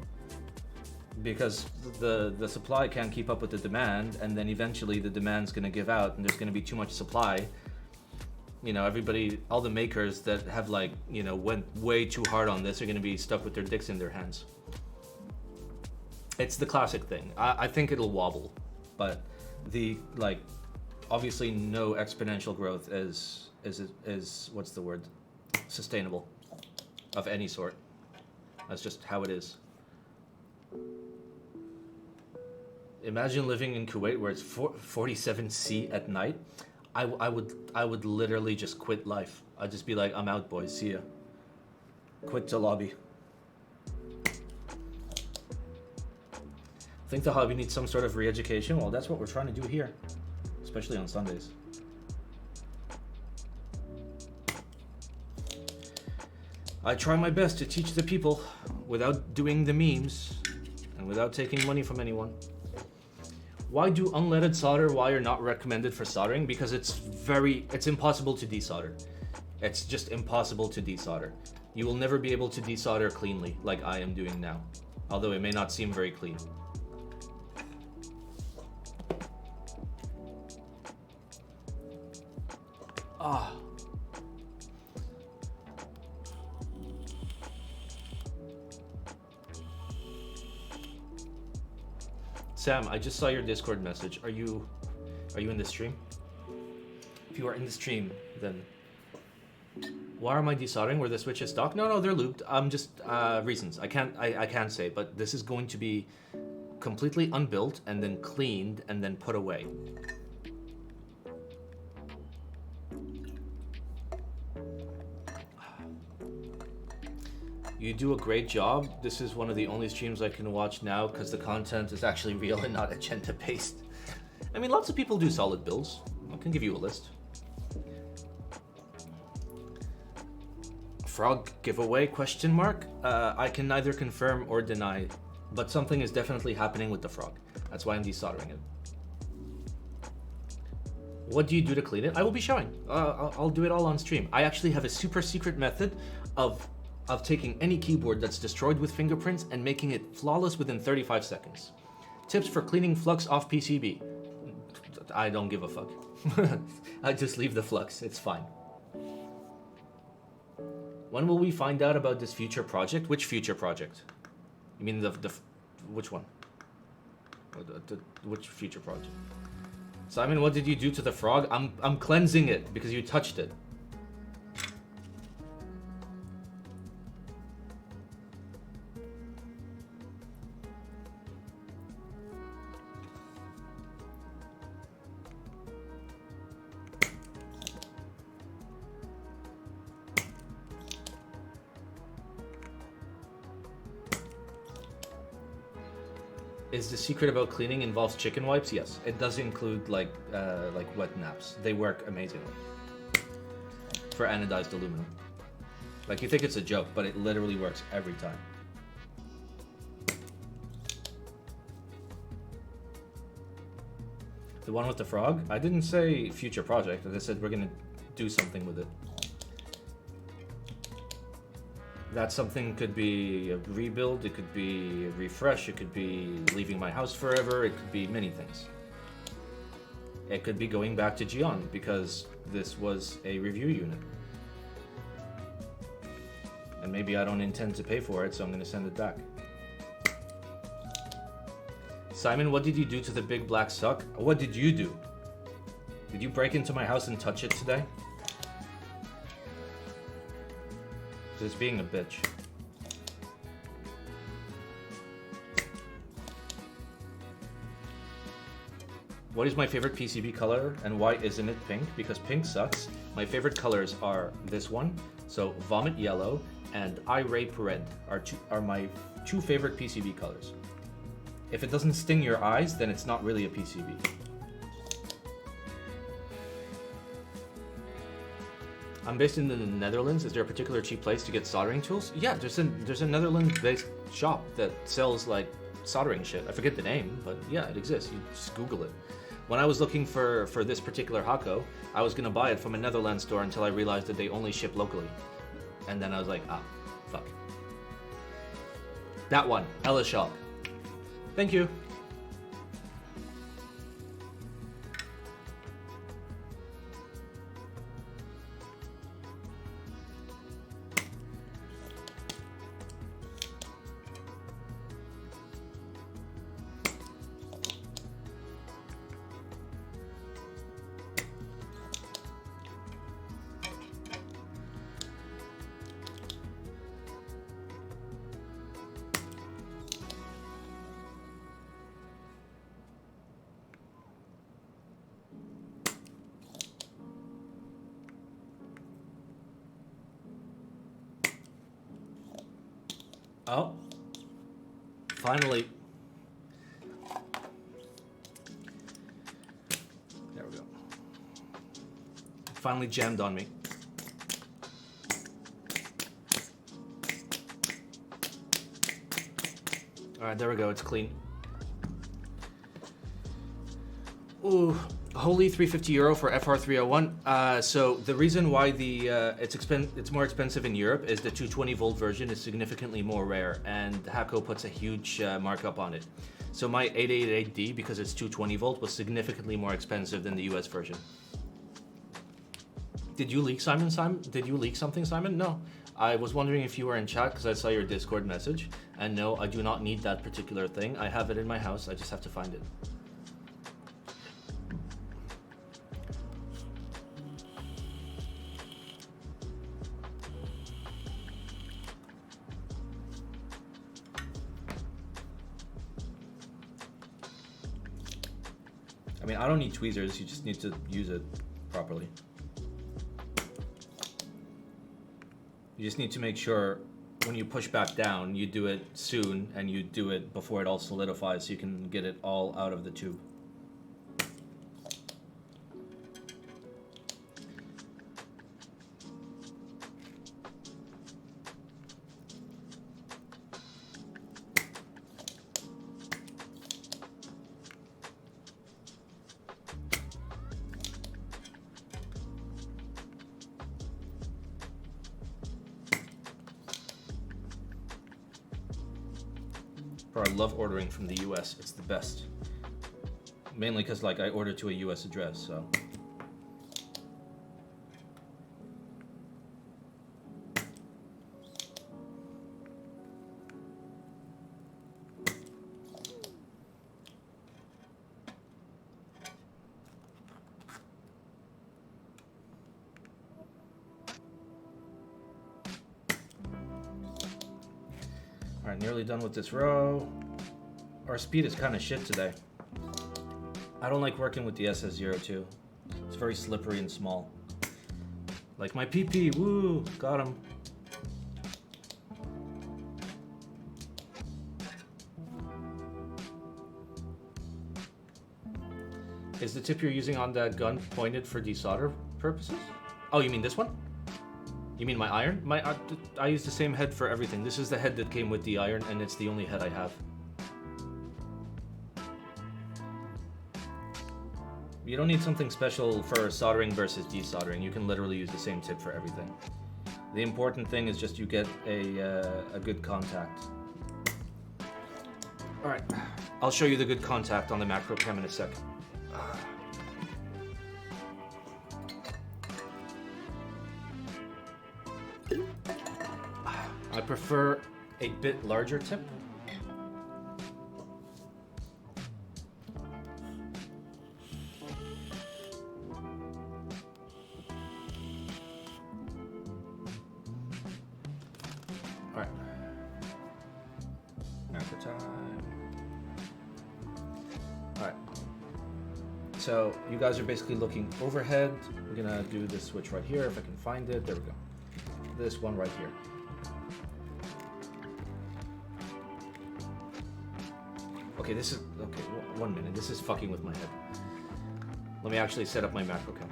because the supply can't keep up with the demand, and then eventually the demand's going to give out and there's going to be too much supply. You know, everybody, all the makers that have like, you know, went way too hard on this are going to be stuck with their dicks in their hands. It's the classic thing. I think it'll wobble, but the, like, obviously no exponential growth is what's the word? Sustainable of any sort. That's just how it is. Imagine living in Kuwait where it's 47C at night. I would literally just quit life. I'd just be like, I'm out, boys. See ya. Quit to lobby. Think the hobby needs some sort of re-education? Well, that's what we're trying to do here, especially on Sundays. I try my best to teach the people without doing the memes and without taking money from anyone. Why do unleaded solder wire not recommended for soldering? Because it's impossible to desolder. It's just impossible to desolder. You will never be able to desolder cleanly like I am doing now, although it may not seem very clean. Ah. Sam, I just saw your Discord message. Are you in the stream? If you are in the stream, then why am I desoldering? Were the switches stock? No, they're lubed. Just reasons. I can't say, but this is going to be completely unbuilt and then cleaned and then put away. You do a great job. This is one of the only streams I can watch now because the content is actually real and not agenda based. I mean, lots of people do solid builds. I can give you a list. Frog giveaway, question mark? I can neither confirm or deny, but something is definitely happening with the frog. That's why I'm desoldering it. What do you do to clean it? I will be showing. I'll do it all on stream. I actually have a super secret method of taking any keyboard that's destroyed with fingerprints and making it flawless within 35 seconds. Tips for cleaning flux off PCB. I don't give a fuck. I just leave the flux, it's fine. When will we find out about this future project? Which future project? You mean which one? Which future project? Simon, what did you do to the frog? I'm cleansing it because you touched it. Is the secret about cleaning involves chicken wipes? Yes, it does include like wet naps. They work amazingly for anodized aluminum. Like, you think it's a joke, but it literally works every time. The one with the frog? I didn't say future project. I said we're gonna do something with it. That something could be a rebuild, it could be a refresh, it could be leaving my house forever, it could be many things. It could be going back to Gion because this was a review unit. And maybe I don't intend to pay for it, so I'm gonna send it back. Simon, what did you do to the big black suck? What did you do? Did you break into my house and touch it today? It's being a bitch. What is my favorite PCB color and why isn't it pink? Because pink sucks. My favorite colors are this one, so vomit yellow and eye rape red are my two favorite PCB colors. If it doesn't sting your eyes, then it's not really a PCB. I'm based in the Netherlands. Is there a particular cheap place to get soldering tools? Yeah, there's a Netherlands-based shop that sells like soldering shit. I forget the name, but yeah, it exists. You just Google it. When I was looking for this particular Hako, I was gonna buy it from a Netherlands store until I realized that they only ship locally. And then I was like, ah, fuck. That one, Ella Shop. Thank you. Oh, finally. There we go. Finally jammed on me. All right, there we go. It's clean. Ooh, holy €350 for FR301. So the reason why it's more expensive in Europe is the 220 volt version is significantly more rare, and Hakko puts a huge markup on it. So my 888D, because it's 220 volt, was significantly more expensive than the US version. Did you leak, Simon? Did you leak something, Simon? No. I was wondering if you were in chat because I saw your Discord message, and no, I do not need that particular thing. I have it in my house. I just have to find it. I mean, I don't need tweezers, you just need to use it properly. You just need to make sure when you push back down, you do it soon and you do it before it all solidifies so you can get it all out of the tube. I love ordering from the US. It's the best. Mainly because like I order to a US address, so. Alright, nearly done with this row. Our speed is kind of shit today. I don't like working with the SS02. It's very slippery and small. Like my PP, woo, got him. Is the tip you're using on that gun pointed for desolder purposes? Oh, you mean this one? You mean my iron? I use the same head for everything. This is the head that came with the iron, and it's the only head I have. You don't need something special for soldering versus desoldering. You can literally use the same tip for everything. The important thing is just you get a good contact. All right, I'll show you the good contact on the macro cam in a sec. I prefer a bit larger tip. All right. Macro time. All right. So you guys are basically looking overhead. We're gonna do this switch right here if I can find it. There we go. This one right here. Okay, this is, okay, 1 minute. This is fucking with my head. Let me actually set up my macro cam.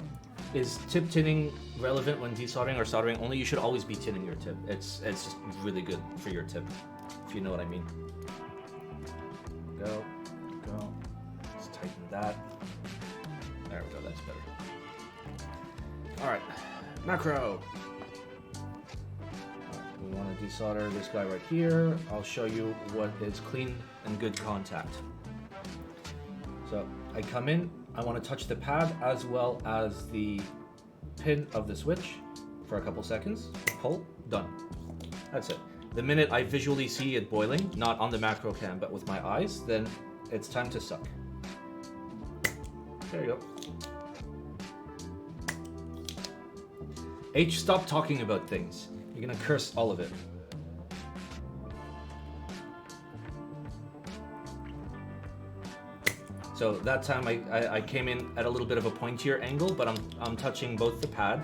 Is tip tinning relevant when desoldering or soldering? Only you should always be tinning your tip. It's just really good for your tip, if you know what I mean. Go. Let's tighten that. There we go, that's better. All right, macro. All right, we want to desolder this guy right here. I'll show you what is clean and good contact. So I come in, I want to touch the pad as well as the pin of the switch for a couple seconds. Pull, done. That's it. The minute I visually see it boiling, not on the macro cam, but with my eyes, then it's time to suck. There you go. H, stop talking about things. You're gonna curse all of it. So that time I came in at a little bit of a pointier angle, but I'm touching both the pad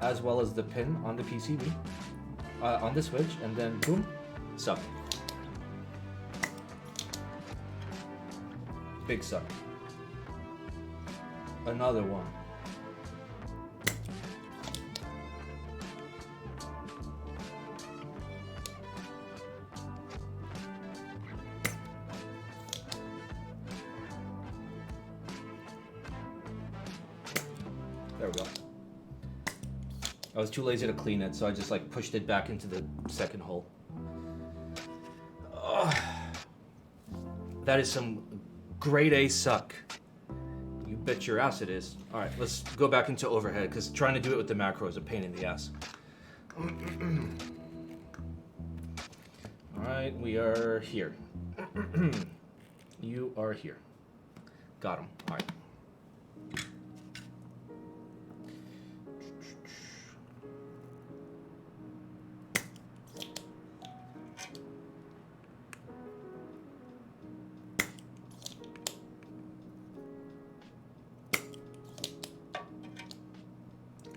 as well as the pin on the PCB, on the switch, and then boom, suck. Big suck. Another one. There we go. I was too lazy to clean it, so I just like pushed it back into the second hole. Oh, that is some grade A suck. You bet your ass it is. All right, let's go back into overhead, because trying to do it with the macro is a pain in the ass. All right, we are here. You are here. Got him. All right.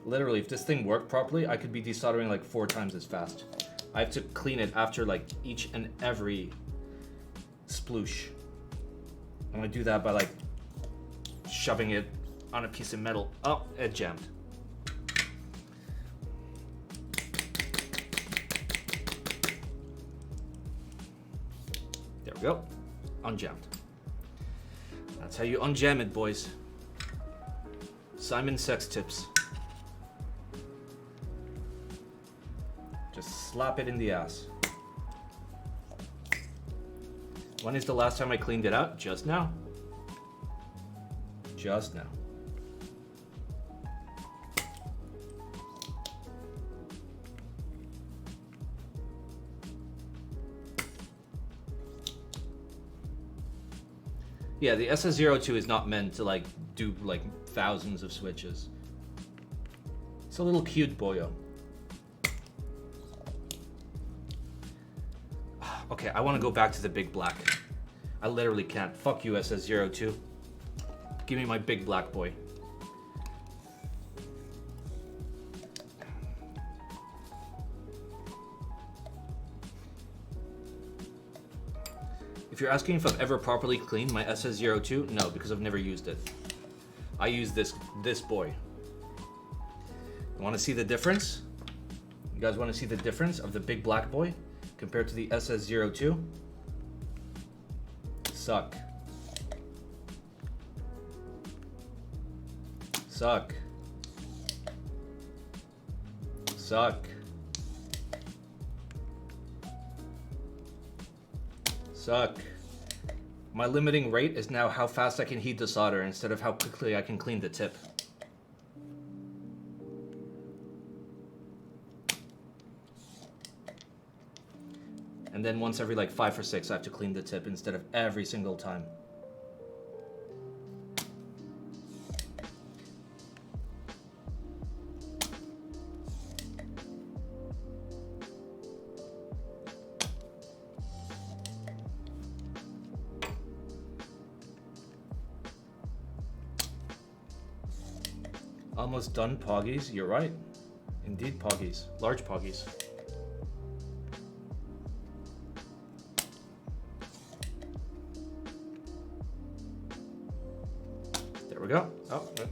Literally, if this thing worked properly, I could be desoldering like 4 times as fast. I have to clean it after like each and every sploosh. I'm gonna do that by like shoving it on a piece of metal. Oh, it jammed. There we go. Unjammed. That's how you unjam it, boys. Simon Sex Tips. Just slap it in the ass. When is the last time I cleaned it out? Just now. Just now. Yeah, the SS02 is not meant to like do like thousands of switches. It's a little cute boyo. Okay, I want to go back to the big black. I literally can't. Fuck you, SS02. Give me my big black boy. If you're asking if I've ever properly cleaned my SS02, no, because I've never used it. I use this boy. You want to see the difference? You guys want to see the difference of the big black boy compared to the SS02? Suck. Suck. Suck. Suck. My limiting rate is now how fast I can heat the solder instead of how quickly I can clean the tip. And then once every like 5 or 6, I have to clean the tip instead of every single time. Almost done, Poggies. You're right. Indeed, Poggies. Large Poggies. There we go. Oh, good.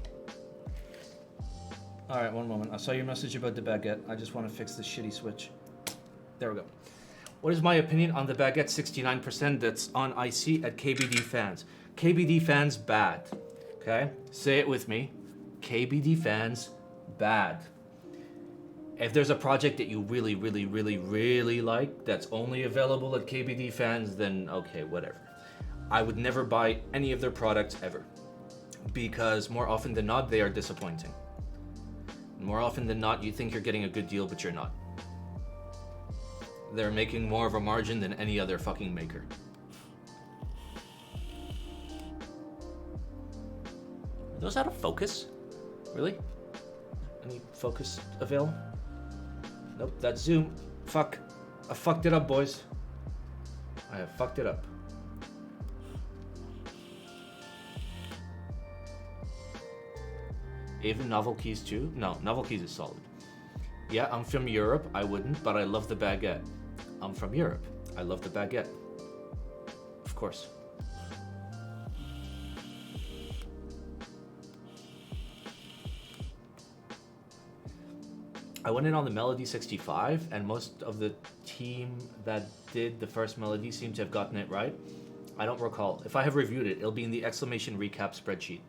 All right, one moment. I saw your message about the baguette. I just want to fix this shitty switch. There we go. What is my opinion on the baguette 69% that's on IC at KBD fans? KBD fans, bad. Okay? Say it with me. KBD fans, bad. If there's a project that you really, really, really, really like that's only available at KBD fans, then okay, whatever. I would never buy any of their products ever, because more often than not, they are disappointing. More often than not, you think you're getting a good deal, but you're not. They're making more of a margin than any other fucking maker. Are those out of focus? Really? Any focus avail? Nope, that's zoom. Fuck. I fucked it up, boys. I have fucked it up. Even novel keys too? No, novel keys is solid. Yeah, I'm from Europe. I wouldn't, but I love the baguette. I'm from Europe. I love the baguette. Of course. I went in on the Melody 65, and most of the team that did the first Melody seemed to have gotten it right. I don't recall. If I have reviewed it, it'll be in the exclamation recap spreadsheet.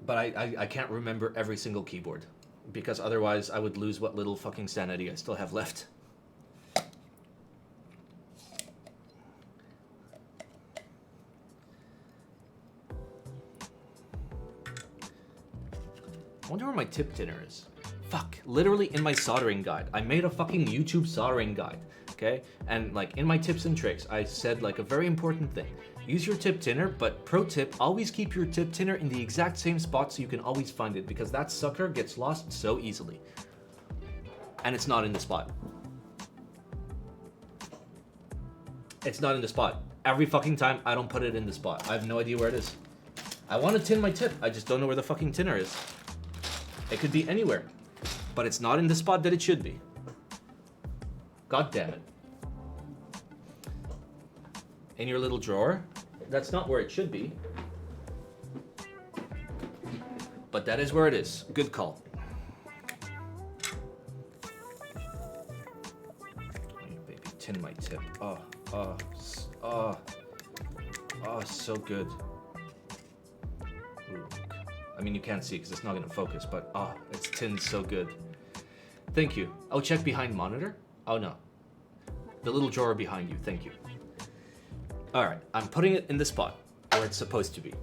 But I can't remember every single keyboard, because otherwise I would lose what little fucking sanity I still have left. I wonder where my tip tinner is. Fuck, literally in my soldering guide. I made a fucking YouTube soldering guide, okay? And like in my tips and tricks, I said like a very important thing. Use your tip tinner, but pro tip, always keep your tip tinner in the exact same spot so you can always find it, because that sucker gets lost so easily. And it's not in the spot. It's not in the spot. Every fucking time I don't put it in the spot. I have no idea where it is. I want to tin my tip, I just don't know where the fucking tinner is. It could be anywhere, but it's not in the spot that it should be. God damn it. In your little drawer? That's not where it should be. But that is where it is. Good call. Hey, baby, tin my tip. Oh, so good. Ooh. I mean, you can't see because it's not going to focus, but it's tinned so good. Thank you. Oh, check behind monitor? Oh, no. The little drawer behind you. Thank you. All right, I'm putting it in the spot where it's supposed to be.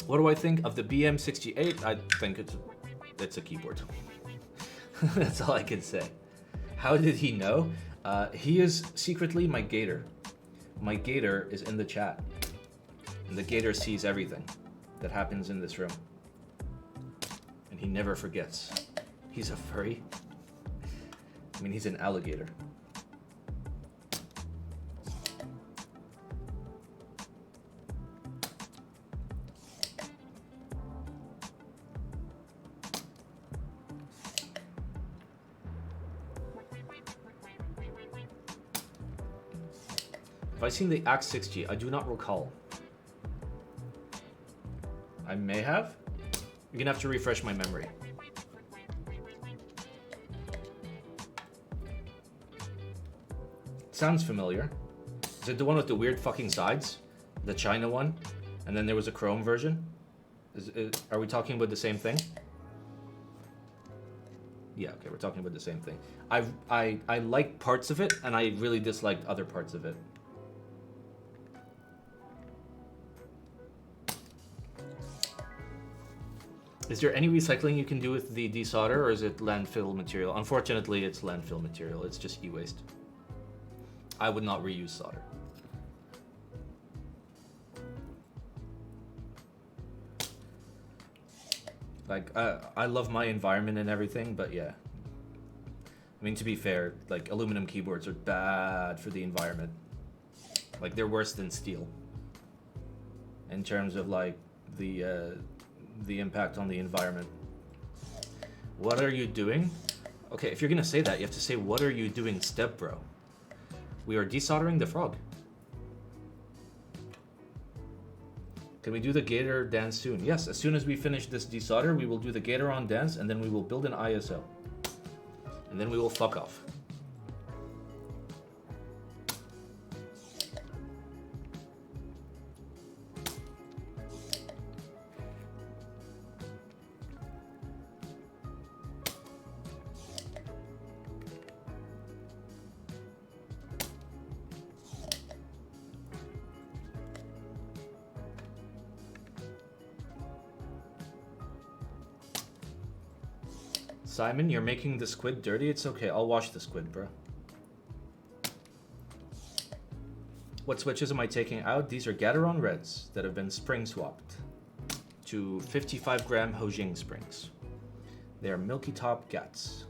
What do I think of the BM68? I think it's a keyboard. That's all I can say. How did he know? He is secretly my gator. My gator is in the chat. And the gator sees everything that happens in this room. And he never forgets. He's a furry. I mean, he's an alligator. Have I seen the Axe 6G? I do not recall. I may have. You're gonna have to refresh my memory. Sounds familiar. Is it the one with the weird fucking sides? The China one? And then there was a Chrome version? Are we talking about the same thing? Yeah, okay, we're talking about the same thing. I like parts of it, and I really disliked other parts of it. Is there any recycling you can do with the desolder, or is it landfill material? Unfortunately, it's landfill material. It's just e-waste. I would not reuse solder. Like, I love my environment and everything, but yeah. I mean, to be fair, like, aluminum keyboards are bad for the environment. Like, they're worse than steel. In terms of, like, the impact on the environment. What are you doing? Okay, if you're gonna say that, you have to say, what are you doing, step bro? We are desoldering the frog. Can we do the gator dance soon? Yes, as soon as we finish this desolder, we will do the gator on dance, and then we will build an ISO. And then we will fuck off. Simon, you're making the squid dirty. It's okay. I'll wash the squid, bro. What switches am I taking out? These are Gateron Reds that have been spring swapped to 55 gram Hojing springs. They are Milky Top Gats.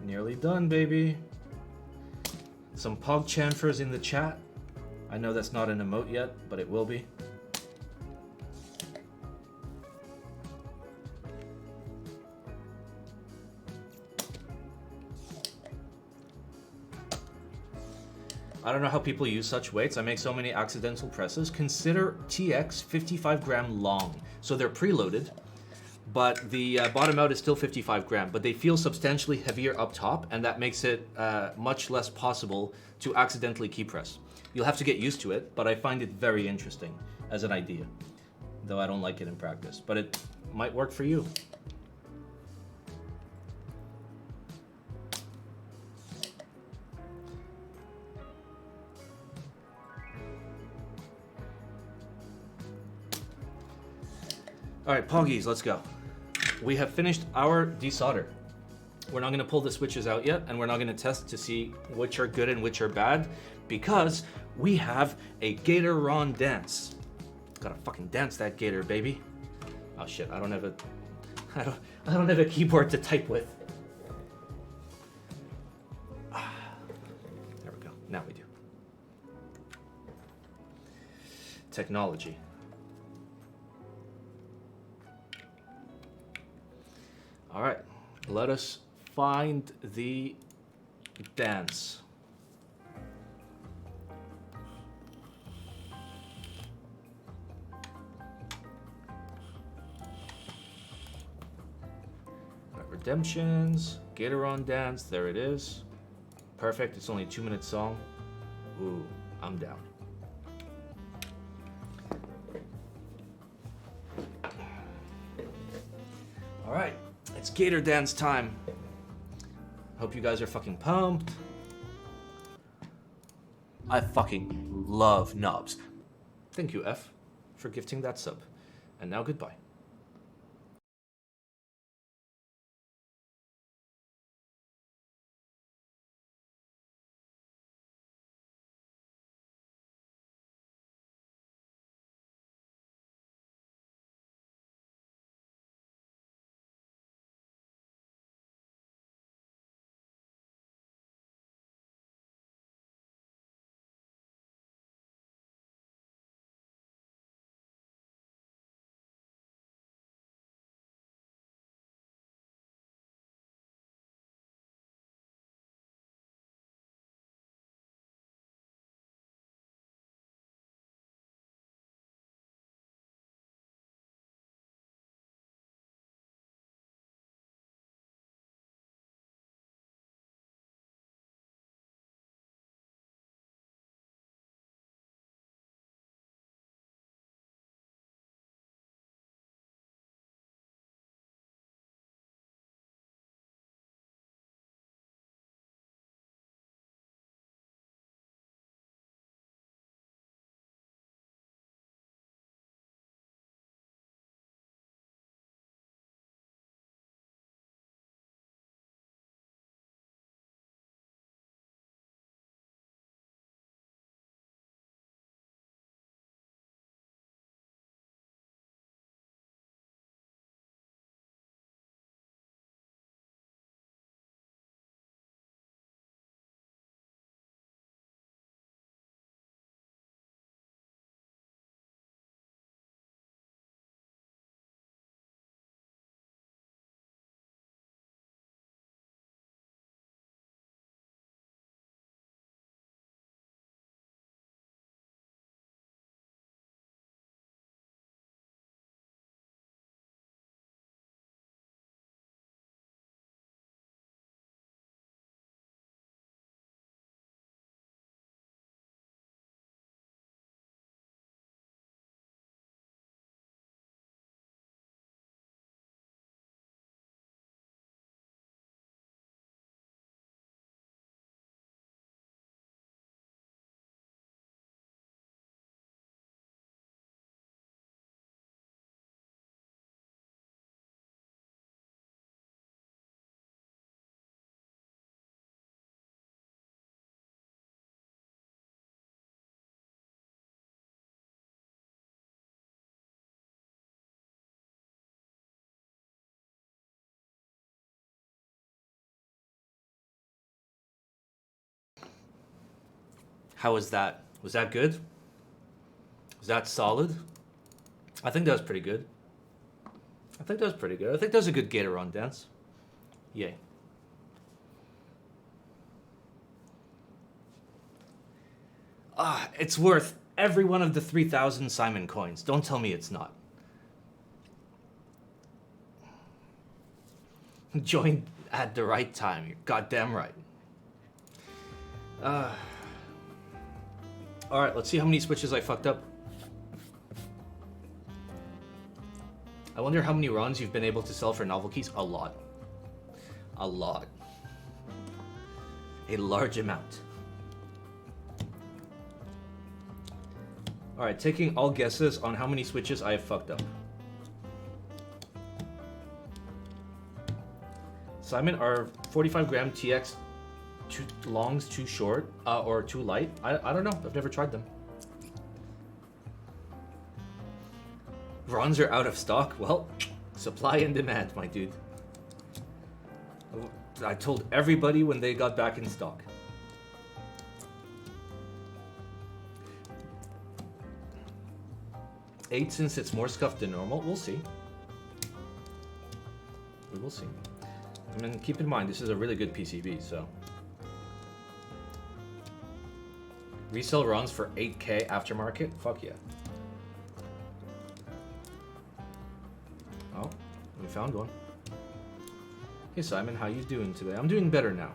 Nearly done, baby. Some Pog Chamfers in the chat. I know that's not an emote yet, but it will be. I don't know how people use such weights. I make so many accidental presses. Consider TX 55 gram long. So they're preloaded, but the bottom out is still 55 gram, but they feel substantially heavier up top, and that makes it much less possible to accidentally key press. You'll have to get used to it, but I find it very interesting as an idea, though I don't like it in practice, but it might work for you. All right, Poggies, let's go. We have finished our desolder. We're not gonna pull the switches out yet, and we're not gonna test to see which are good and which are bad, because we have a Gator-Ron dance. Gotta fucking dance that Gator, baby. Oh shit, I don't have a keyboard to type with. There we go, now we do. Technology. All right, let us find the dance. All right, Redemptions, Gator-Ron dance, there it is. Perfect, it's only a 2-minute song. Ooh, I'm down. All right. It's Gator dance time. Hope you guys are fucking pumped. I fucking love knobs. Thank you, F, for gifting that sub. And now goodbye. How was that? Was that good? Was that solid? I think that was pretty good. I think that was pretty good. I think that was a good Gatoron dance. Yay. It's worth every one of the 3,000 Simon coins. Don't tell me it's not. Joined at the right time. You're goddamn right. Alright, let's see how many switches I fucked up. I wonder how many runs you've been able to sell for novel keys. A lot. A lot. A large amount. Alright, taking all guesses on how many switches I have fucked up. Simon, are 45 gram TX too longs too short or too light? I don't know. I've never tried them. Runs are out of stock. Well, supply and demand, my dude. I told everybody when they got back in stock. Eight, since it's more scuffed than normal. We'll see. We will see. I mean, keep in mind, this is a really good PCB, so. Resell runs for 8K aftermarket? Fuck yeah. Oh, we found one. Hey Simon, how you doing today? I'm doing better now.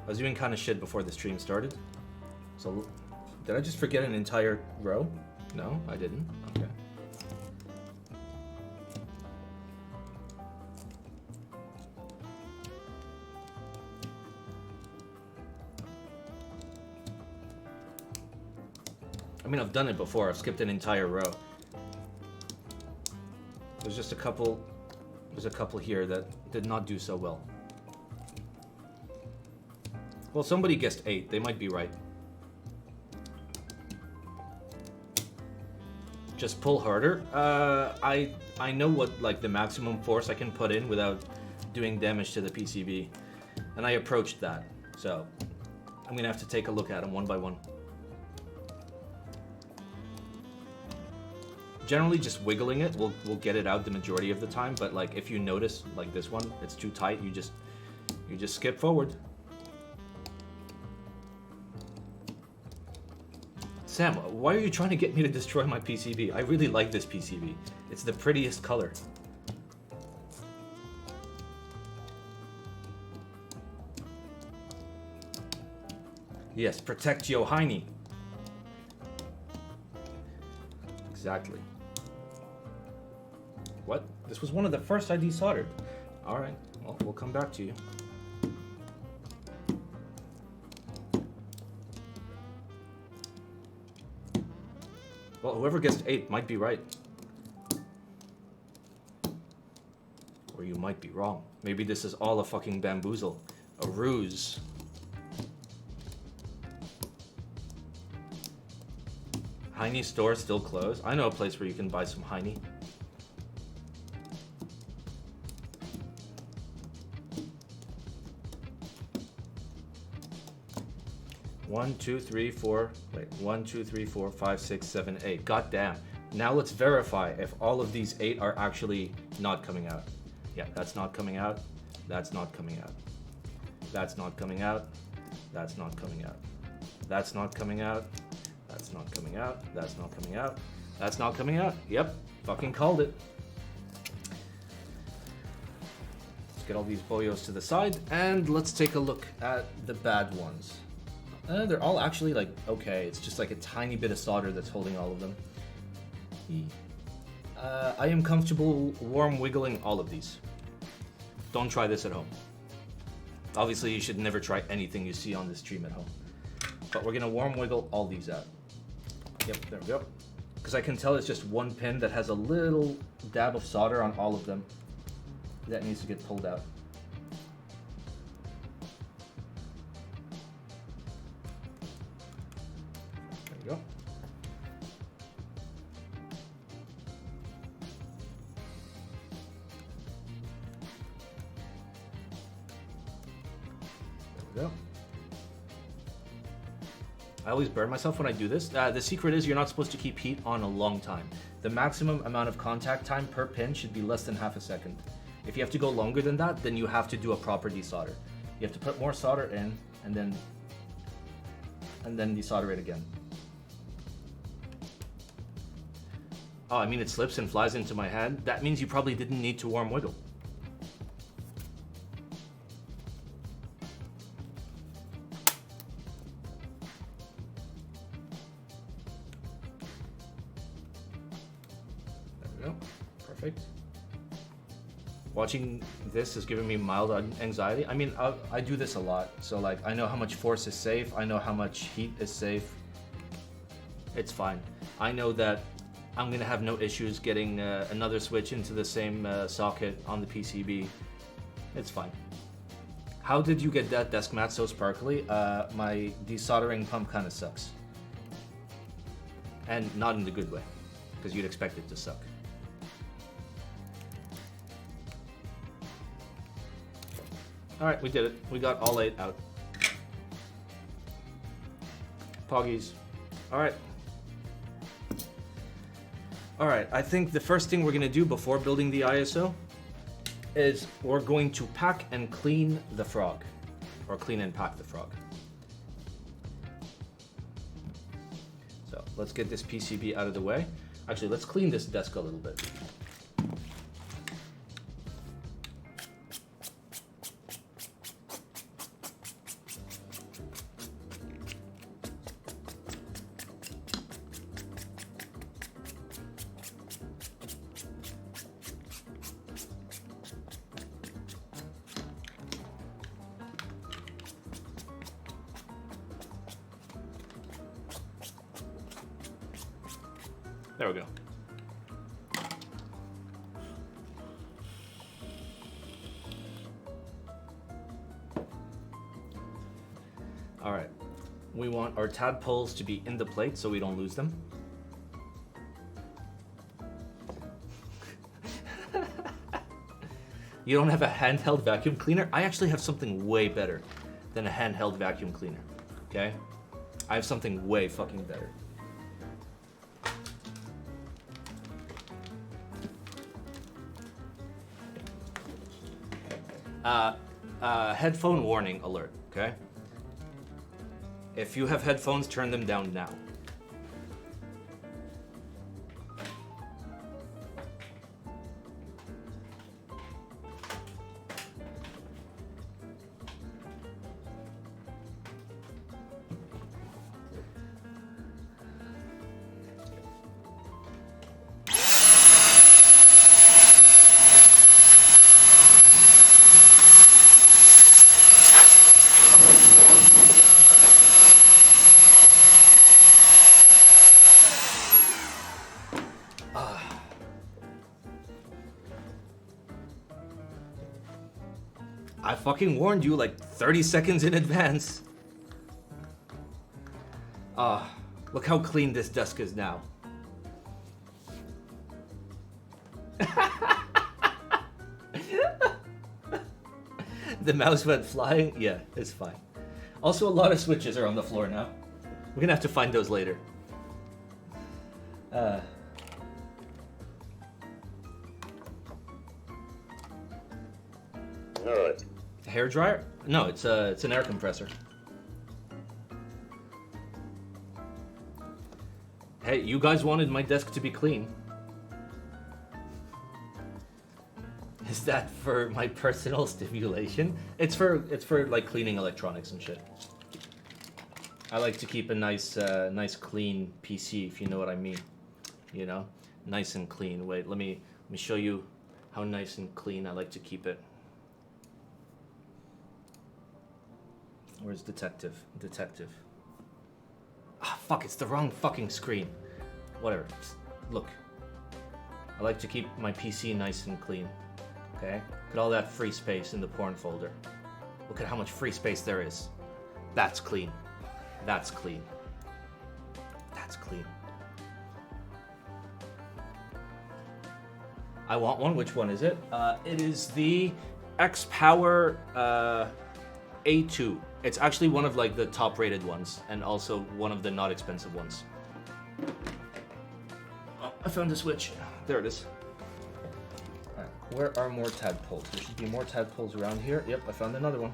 I was doing kind of shit before the stream started. So, did I just forget an entire row? No, I didn't. Okay. I mean, I've done it before. I've skipped an entire row. There's just a couple. There's a couple here that did not do so well. Well, somebody guessed 8. They might be right. Just pull harder. I know what like the maximum force I can put in without doing damage to the PCB, and I approached that. So I'm gonna have to take a look at them one by one. Generally, just wiggling it will get it out the majority of the time. But like, if you notice, like this one, it's too tight. You just skip forward. Sam, why are you trying to get me to destroy my PCB? I really like this PCB. It's the prettiest color. Yes, protect Yohini. Exactly. What? This was one of the first I desoldered. Alright, well, we'll come back to you. Well, whoever guessed 8 might be right. Or you might be wrong. Maybe this is all a fucking bamboozle. A ruse. Heine store still closed? I know a place where you can buy some Heine. One, two, three, four. Wait, 1, 2, 3, 4, 5, 6, 7, 8. God damn. Now let's verify if all of these 8 are actually not coming out. Yeah, that's not coming out. That's not coming out. That's not coming out. That's not coming out. That's not coming out. That's not coming out. That's not coming out. That's not coming out. Yep, fucking called it. Let's get all these boyos to the side and let's take a look at the bad ones. They're all actually like okay. It's just like a tiny bit of solder that's holding all of them. I am comfortable warm wiggling all of these. Don't try this at home. Obviously, you should never try anything you see on this stream at home. But we're gonna warm wiggle all these out. Yep, there we go. Because I can tell it's just one pin that has a little dab of solder on all of them. That needs to get pulled out. There we go. There we go. I always burn myself when I do this. The secret is you're not supposed to keep heat on a long time. The maximum amount of contact time per pin should be less than half a second. If you have to go longer than that, then you have to do a proper desolder. You have to put more solder in and then desolder it again. Oh, I mean it slips and flies into my hand. That means you probably didn't need to warm wiggle. There we go. Perfect. Watching this is giving me mild anxiety. I mean, I do this a lot. So like, I know how much force is safe. I know how much heat is safe. It's fine. I know that I'm gonna have no issues getting another switch into the same socket on the PCB. It's fine. How did you get that desk mat so sparkly? My desoldering pump kind of sucks. And not in the good way, because you'd expect it to suck. All right, we did it. We got all 8 out. Poggies. All right. All right, I think the first thing we're gonna do before building the ISO is we're going to pack and clean the frog, or clean and pack the frog. So let's get this PCB out of the way. Actually, let's clean this desk a little bit. There we go. All right. We want our tadpoles to be in the plate so we don't lose them. You don't have a handheld vacuum cleaner? I actually have something way better than a handheld vacuum cleaner, okay? I have something way fucking better. Headphone warning alert, okay? If you have headphones, turn them down now. I fucking warned you like 30 seconds in advance. Look how clean this desk is now. The mouse went flying? Yeah, it's fine. Also, a lot of switches are on the floor now. We're gonna have to find those later. Hair dryer? No, it's an air compressor. Hey, you guys wanted my desk to be clean. Is that for my personal stimulation? It's for like cleaning electronics and shit. I like to keep a nice clean PC, if you know what I mean. You know, nice and clean. Wait, let me show you how nice and clean I like to keep it. Where's detective? Detective. Ah, fuck, it's the wrong fucking screen. Whatever. Look. I like to keep my PC nice and clean. Okay? Look at all that free space in the porn folder. Look at how much free space there is. That's clean. That's clean. That's clean. I want one. Which one is it? It is the X-Power A2. It's actually one of like the top rated ones and also one of the not expensive ones. Oh, I found a switch. There it is. Alright, where are more tadpoles? There should be more tadpoles around here. Yep, I found another one.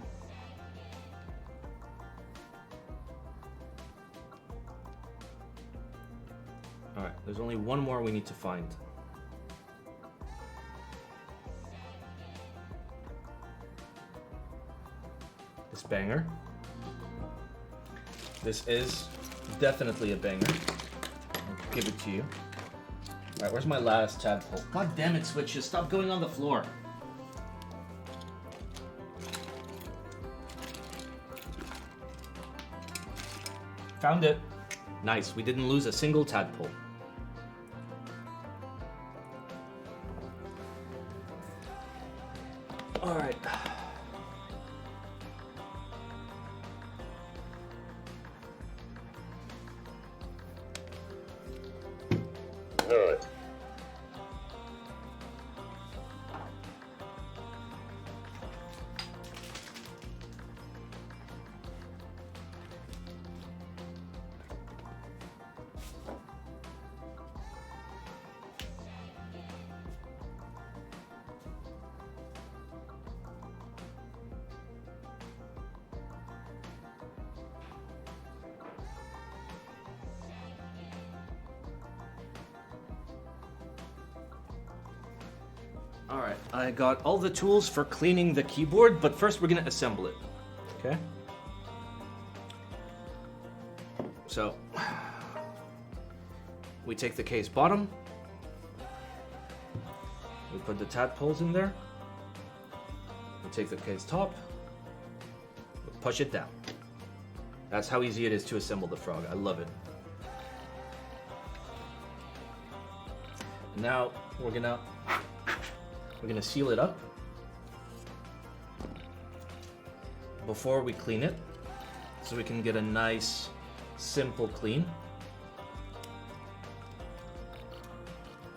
Alright, there's only one more we need to find. This banger. This is definitely a banger. I'll give it to you. Alright, where's my last tadpole? God damn it, switches. Stop going on the floor. Found it. Nice, we didn't lose a single tadpole. Alright. Alright. Alright, I got all the tools for cleaning the keyboard, but first we're gonna assemble it. Okay? So, we take the case bottom, we put the tadpoles in there, we take the case top, we push it down. That's how easy it is to assemble the frog. I love it. Now, we're gonna seal it up before we clean it, so we can get a nice, simple clean.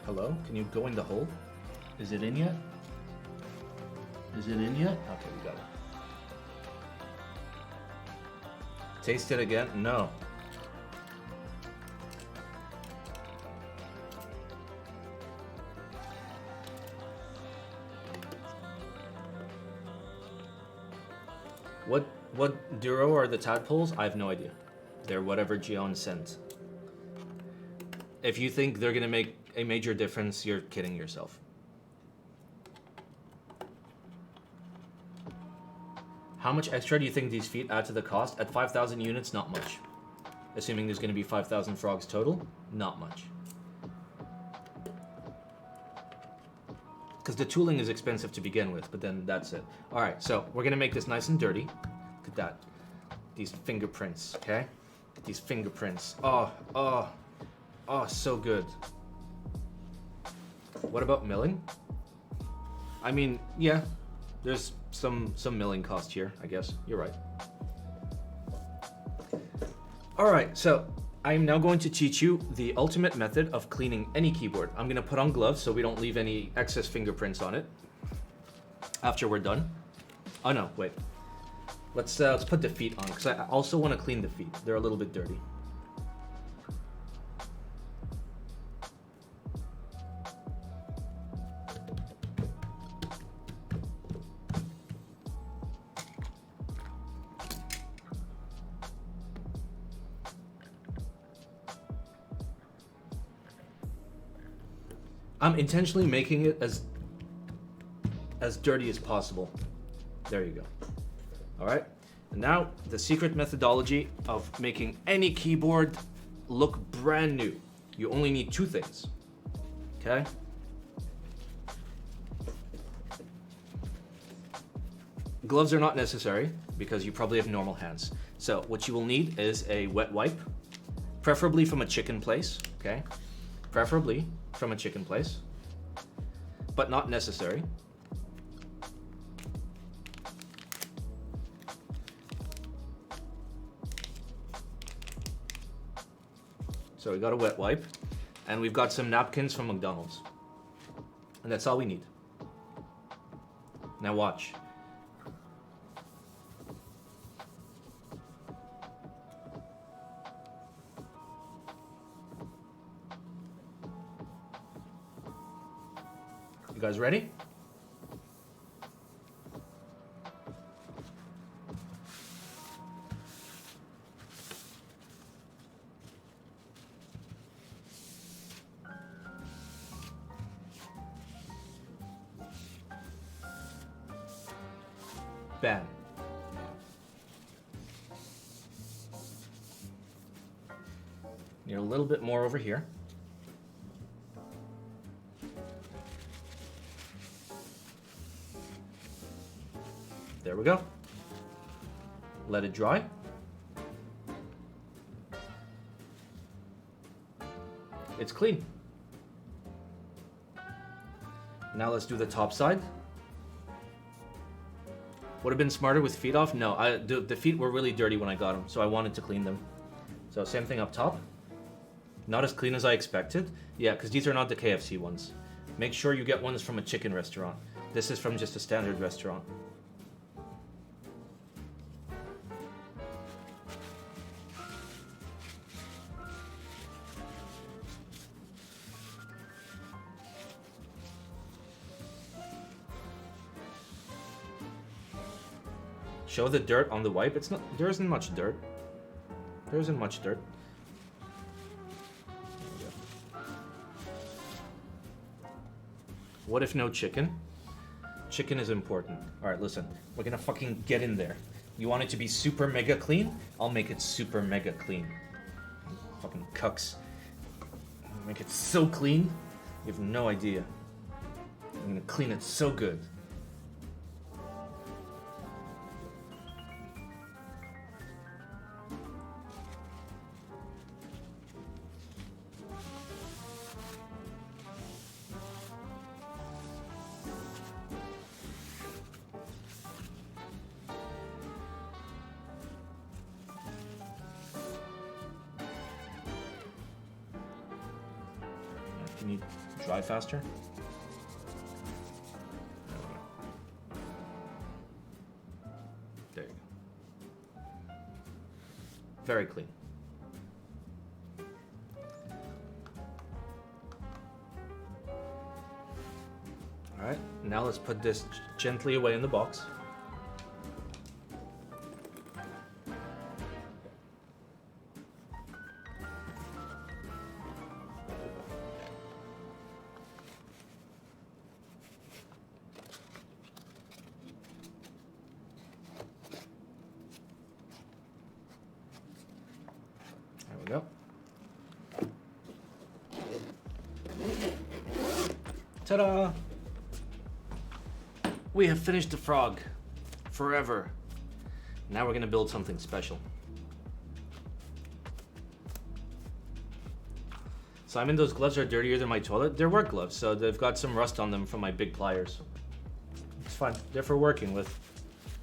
Hello? Can you go in the hole? Is it in yet? Is it in yet? Okay, we got it. Taste it again? No. What Duro are the tadpoles? I have no idea. They're whatever Gion sent. If you think they're gonna make a major difference, you're kidding yourself. How much extra do you think these feet add to the cost? At 5,000 units, not much. Assuming there's gonna be 5,000 frogs total, not much. Because the tooling is expensive to begin with, but then that's it. Alright, so we're gonna make this nice and dirty. Look at that. These fingerprints, okay? These fingerprints. Oh, so good. What about milling? I mean, yeah, there's some milling cost here, I guess. You're right. Alright, so I'm now going to teach you the ultimate method of cleaning any keyboard. I'm gonna put on gloves so we don't leave any excess fingerprints on it after we're done. Oh no, wait. Let's put the feet on, because I also want to clean the feet. They're a little bit dirty. I'm intentionally making it as dirty as possible. There you go. All right, and now the secret methodology of making any keyboard look brand new. You only need two things, okay? Gloves are not necessary because you probably have normal hands. So what you will need is a wet wipe, preferably from a chicken place, okay? Preferably from a chicken place, but not necessary. So we got a wet wipe, and we've got some napkins from McDonald's. And that's all we need. Now watch. You guys ready? Bam. Need a little bit more over here. There we go. Let it dry. It's clean. Now let's do the top side. Would have been smarter with feet off? No, the feet were really dirty when I got them, so I wanted to clean them. So same thing up top. Not as clean as I expected. Yeah, because these are not the KFC ones. Make sure you get ones from a chicken restaurant. This is from just a standard restaurant. Show the dirt on the wipe. It's not. There isn't much dirt. There isn't much dirt. What if no chicken? Chicken is important. All right, listen. We're gonna fucking get in there. You want it to be super mega clean? I'll make it super mega clean. Fucking cucks. I'll make it so clean. You have no idea. I'm gonna clean it so good. Can you dry faster? There you go. Very clean. All right, now let's put this gently away in the box. There we go. Ta-da! We have finished the frog. Forever. Now we're gonna build something special. Simon, those gloves are dirtier than my toilet. They're work gloves, so they've got some rust on them from my big pliers. It's fine. They're for working with.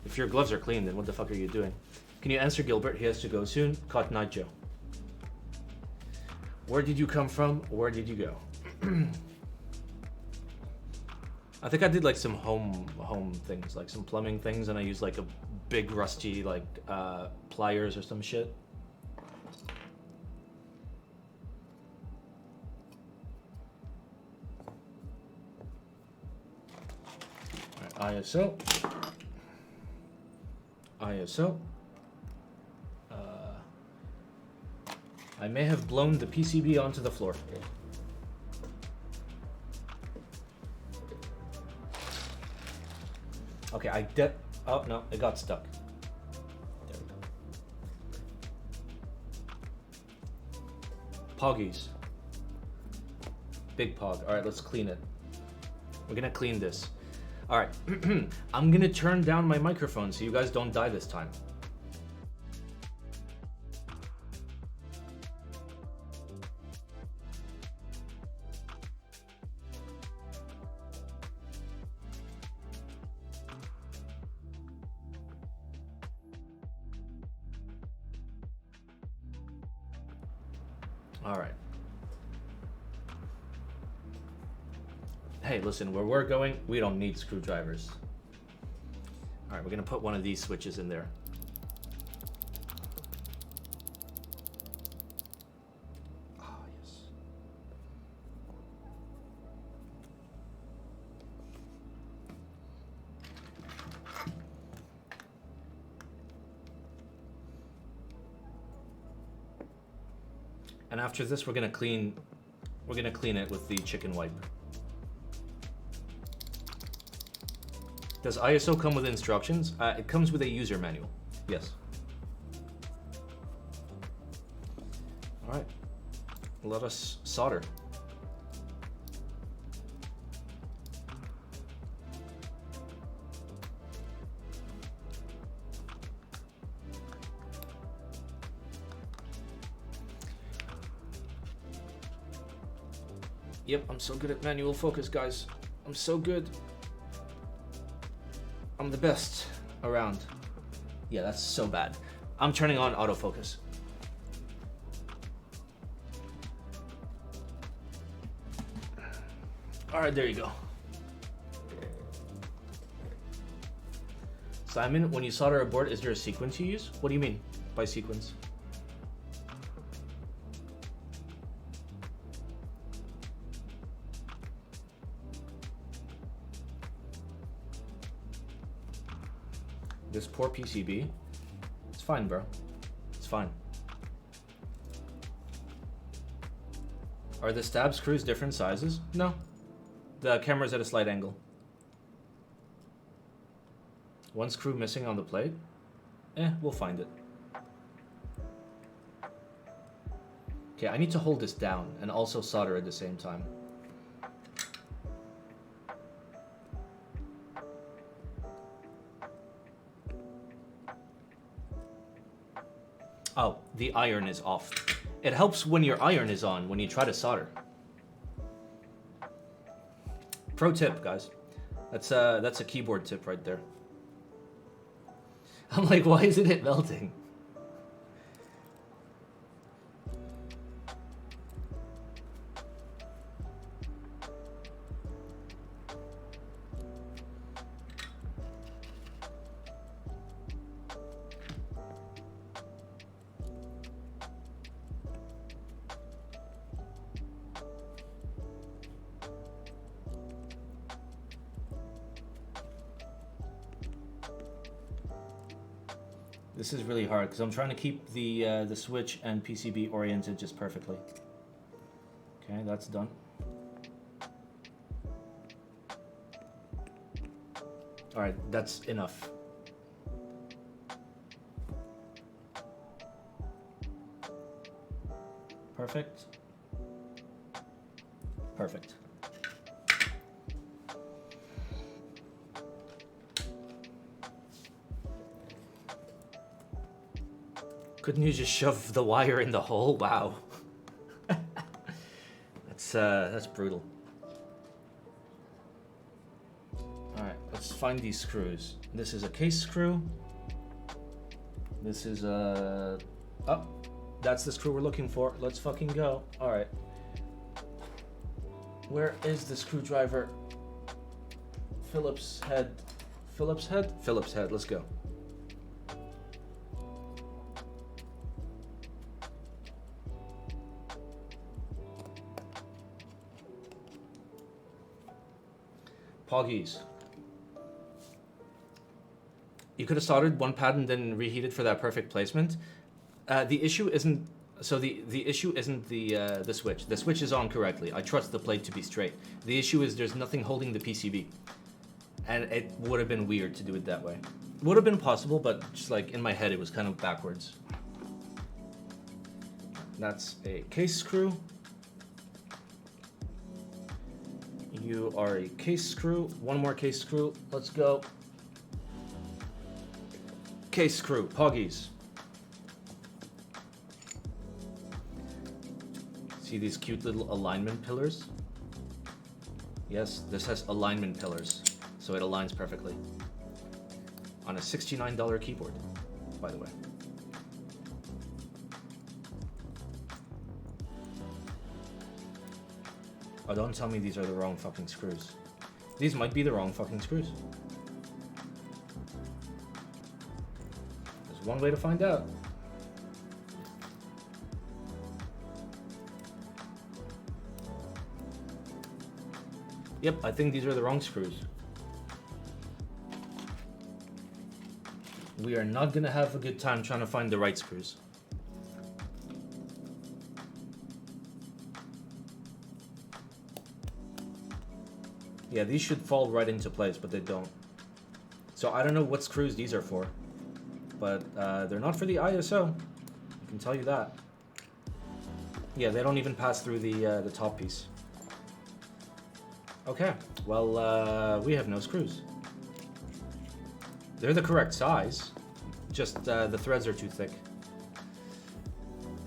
If your gloves are clean, then what the fuck are you doing? Can you answer Gilbert? He has to go soon. Cotton Eye Joe. Where did you come from? Where did you go? I think I did like some home things, like some plumbing things, and I used like a big rusty like pliers or some shit. All right, ISO. ISO. I may have blown the PCB onto the floor. Okay, oh no, it got stuck. There we go. Poggies. Big pog. All right, let's clean it. We're gonna clean this. All right, I'm gonna turn down my microphone so you guys don't die this time. All right. Hey, listen, where we're going, we don't need screwdrivers. All right, we're gonna put one of these switches in there. Oh, yes. And after this, we're gonna clean it with the chicken wipe. Does ISO come with instructions? It comes with a user manual. Yes. All right. Let us solder. Yep, I'm so good at manual focus, guys. I'm so good. I'm the best around. Yeah, that's so bad. I'm turning on autofocus. All right, there you go. Simon, when you solder a board, is there a sequence you use? What do you mean by sequence? This poor PCB. It's fine, bro. It's fine. Are the stab screws different sizes? No. The camera's at a slight angle. One screw missing on the plate? We'll find it. Okay, I need to hold this down and also solder at the same time. Oh, the iron is off. It helps when your iron is on when you try to solder. Pro tip, guys. That's a keyboard tip right there. I'm like, why isn't it melting? This is really hard because I'm trying to keep the switch and PCB oriented just perfectly. Okay, that's done. All right, that's enough. Perfect. Perfect. Couldn't you just shove the wire in the hole? Wow. That's brutal. Alright, let's find these screws. This is a case screw. This is a... Oh, that's the screw we're looking for. Let's fucking go. Alright. Where is the screwdriver? Phillips head. Phillips head? Phillips head, let's go. Poggies. You could have soldered one pad and then reheated for that perfect placement. The issue isn't the issue isn't the switch. The switch is on correctly. I trust the plate to be straight. The issue is there's nothing holding the PCB, and it would have been weird to do it that way. Would have been possible, but just like in my head, it was kind of backwards. That's a case screw. You are a case screw. One more case screw. Let's go. Case screw. Poggies. See these cute little alignment pillars? Yes, this has alignment pillars, so it aligns perfectly. On a $69 keyboard, by the way. Oh, don't tell me these are the wrong fucking screws. These might be the wrong fucking screws. There's one way to find out. Yep, I think these are the wrong screws. We are not gonna have a good time trying to find the right screws. Yeah, these should fall right into place, but they don't. So I don't know what screws these are for. But they're not for the ISO. I can tell you that. Yeah, they don't even pass through the top piece. Okay, well, we have no screws. They're the correct size, just the threads are too thick.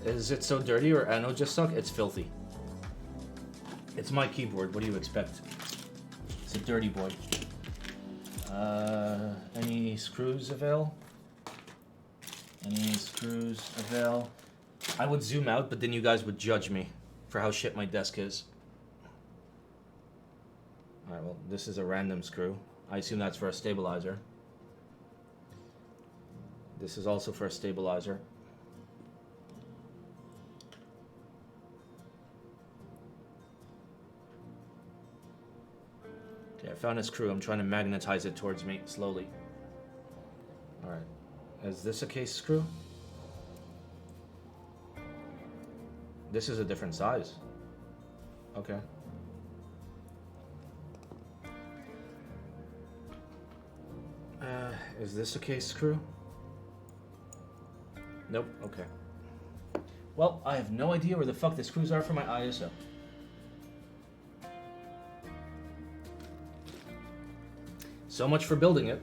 Is it so dirty or anode just suck? It's filthy. It's my keyboard, what do you expect? It's a dirty boy. Any screws avail? Any screws avail? I would zoom out, but then you guys would judge me for how shit my desk is. Alright, well, this is a random screw. I assume that's for a stabilizer. This is also for a stabilizer. Okay, I found a screw. I'm trying to magnetize it towards me slowly. Alright. Is this a case screw? This is a different size. Okay. Is this a case screw? Nope, okay. Well, I have no idea where the fuck the screws are for my ISO. So much for building it.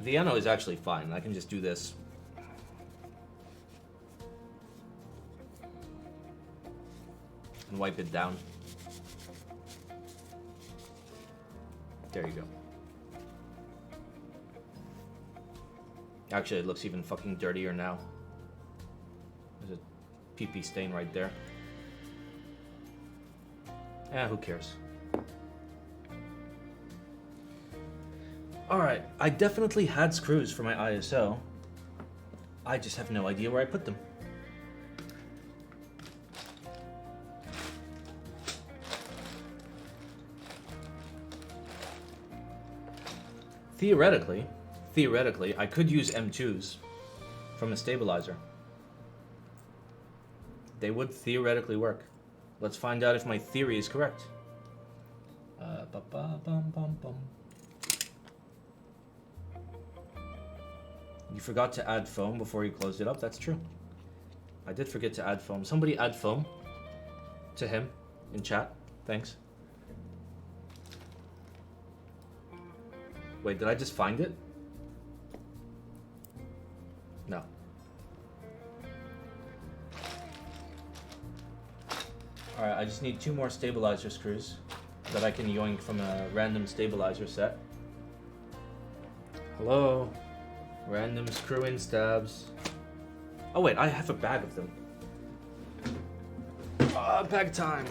The anode is actually fine. I can just do this. And wipe it down. There you go. Actually, it looks even fucking dirtier now. There's a pee-pee stain right there. Who cares? Alright, I definitely had screws for my ISO. I just have no idea where I put them. Theoretically, I could use M2s from a stabilizer. They would theoretically work. Let's find out if my theory is correct. You forgot to add foam before you closed it up. That's true. I did forget to add foam. Somebody add foam to him in chat. Thanks. Wait, did I just find it? No. Alright, I just need 2 more stabilizer screws that I can yoink from a random stabilizer set. Hello? Random screw-in stabs. Oh wait, I have a bag of them. Bag time!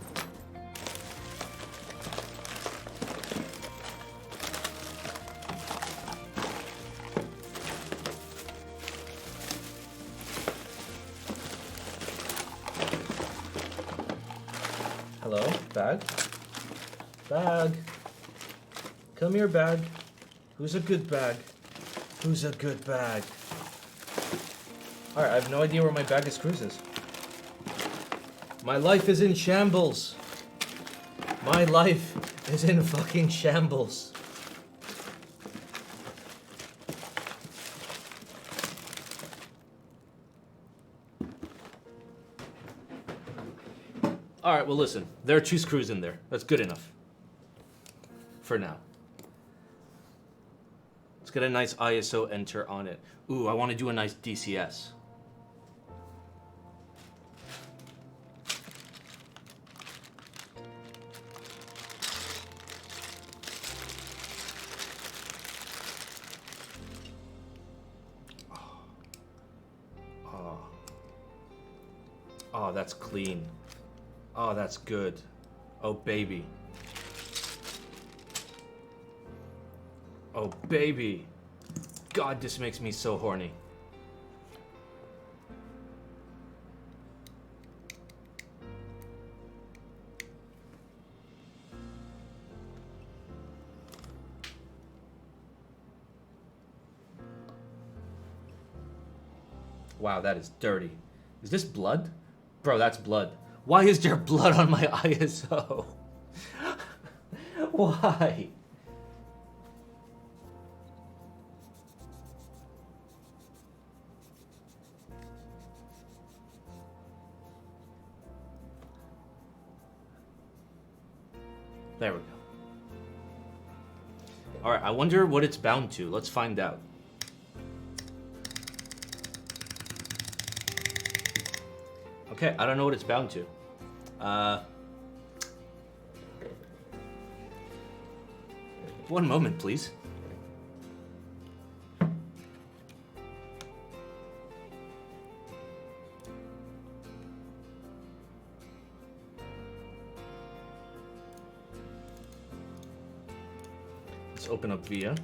Hello? Bag? Bag? Come here, bag. Who's a good bag? Who's a good bag? Alright, I have no idea where my bag of screws is. My life is in shambles. My life is in fucking shambles. Alright, well listen. There are 2 screws in there. That's good enough. For now. Let's get a nice ISO enter on it. Ooh, I want to do a nice DCS. Oh, that's clean. Oh, that's good. Oh, baby. Oh, baby. God, this makes me so horny. Wow, that is dirty. Is this blood? Bro, that's blood. Why is there blood on my ISO? Why? There we go. Alright, I wonder what it's bound to. Let's find out. Okay, I don't know what it's bound to. One moment, please. Let's open up VIA.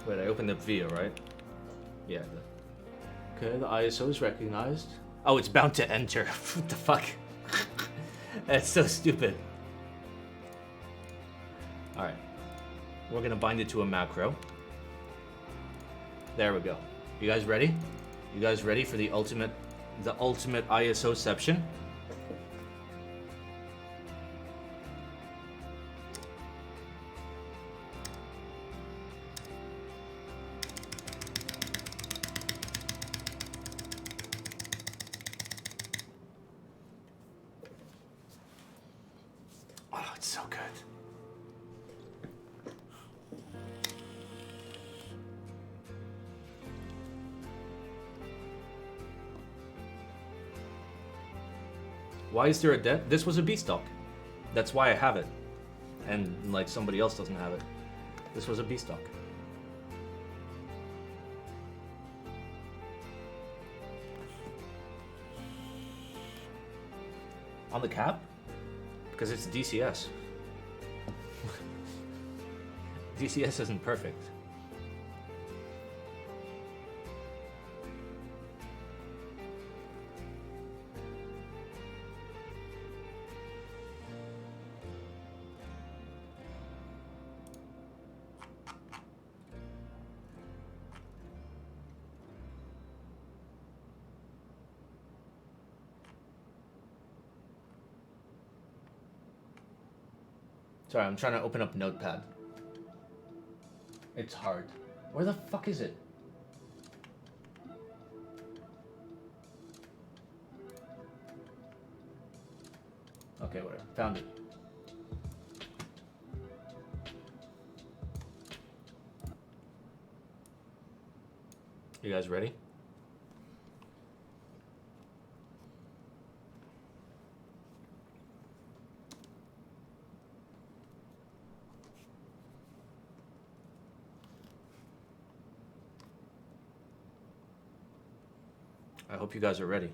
Wait, I opened up VIA, right? Yeah. Okay, the ISO is recognized. Oh, it's bound to enter. What the fuck? That's so stupid. Alright. We're gonna bind it to a macro. There we go. You guys ready? You guys ready for the ultimate ISOception? Oh, it's so good. Why is there a debt? This was a B stock. That's why I have it. And like somebody else doesn't have it. This was a B stock. On the cap? Because it's DCS. DCS isn't perfect. Sorry, I'm trying to open up Notepad. It's hard. Where the fuck is it? Okay, whatever. Found it. You guys ready? I hope you guys are ready.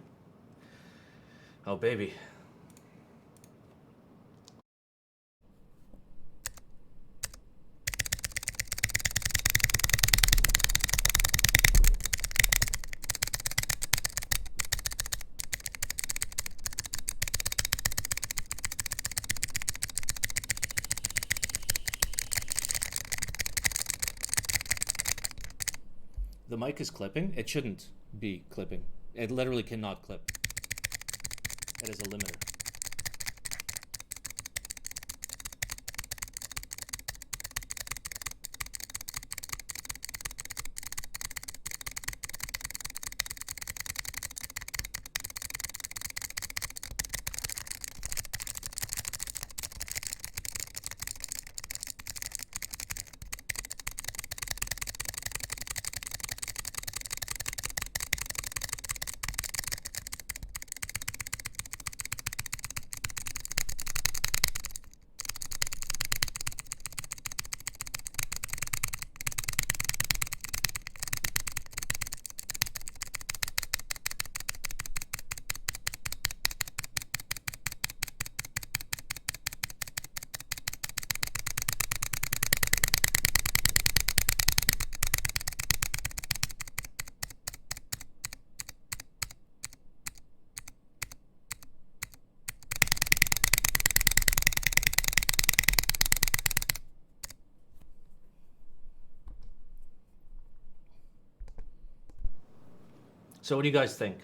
Oh, baby. The mic is clipping. It shouldn't be clipping. It literally cannot clip. It is a limiter. So what do you guys think?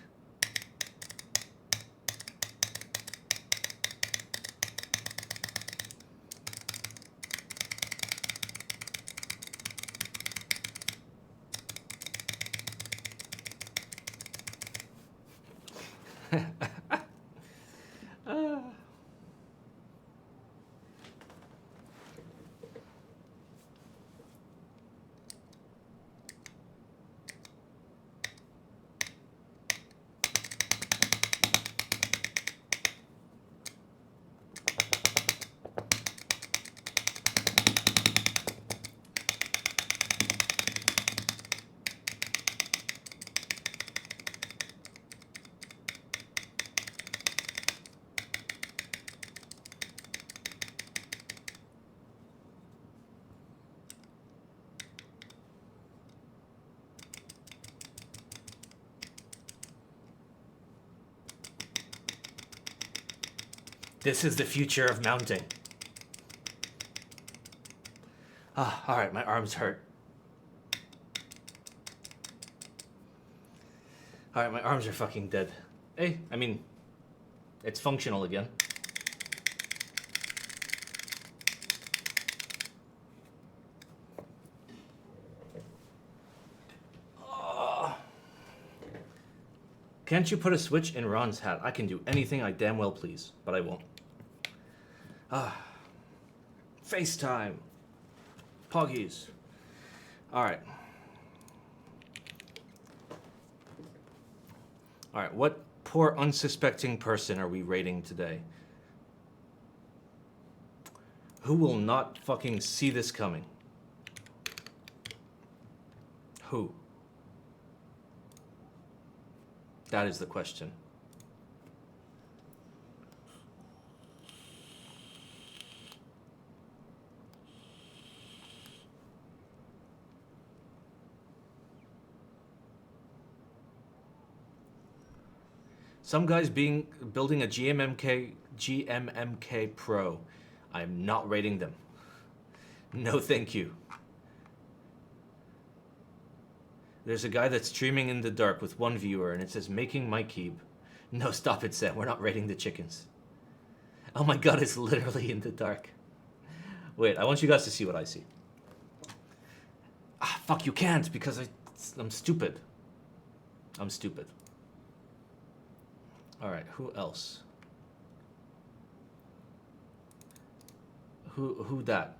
This is the future of mounting. Ah, alright, my arms hurt. Alright, my arms are fucking dead. Hey, I mean, it's functional again. Can't you put a switch in Ron's hat? I can do anything I damn well please, but I won't. FaceTime. Poggies. Alright. Alright, what poor unsuspecting person are we rating today? Who will not fucking see this coming? Who? That is the question. Some guys building a GMMK Pro. I'm not rating them. No thank you. There's a guy that's streaming in the dark with one viewer and it says making my keep. No, stop it, Sam. We're not rating the chickens. Oh my god, it's literally in the dark. Wait, I want you guys to see what I see. Ah, fuck, you can't because I'm stupid. I'm stupid. Alright, who else? Who that?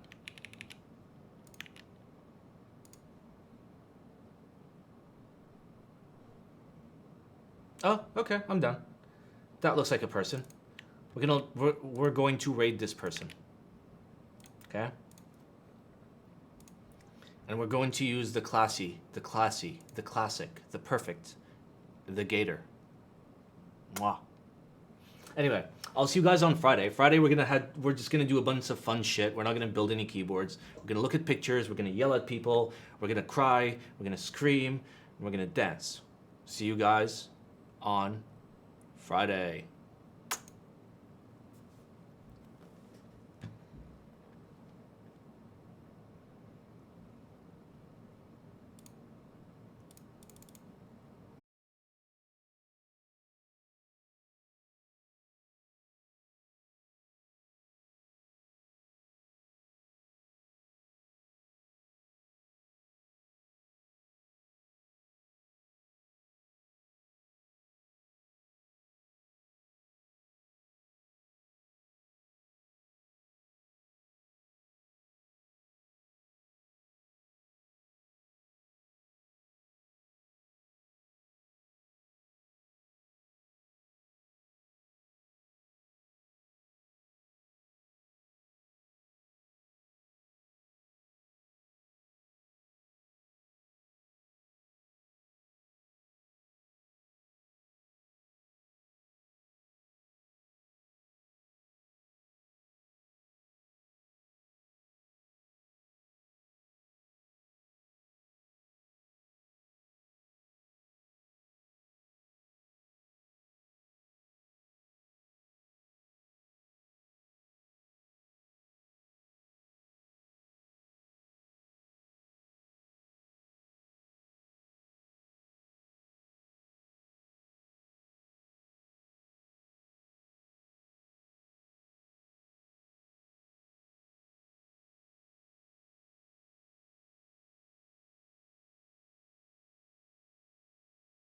Oh, okay, I'm done. That looks like a person. We're going to raid this person. Okay? And we're going to use the classy, the classic, the perfect, the gator. Mwah. Anyway, I'll see you guys on Friday. Friday we're just gonna do a bunch of fun shit. We're not gonna build any keyboards. We're gonna look at pictures, we're gonna yell at people, we're gonna cry, we're gonna scream, and we're gonna dance. See you guys on Friday.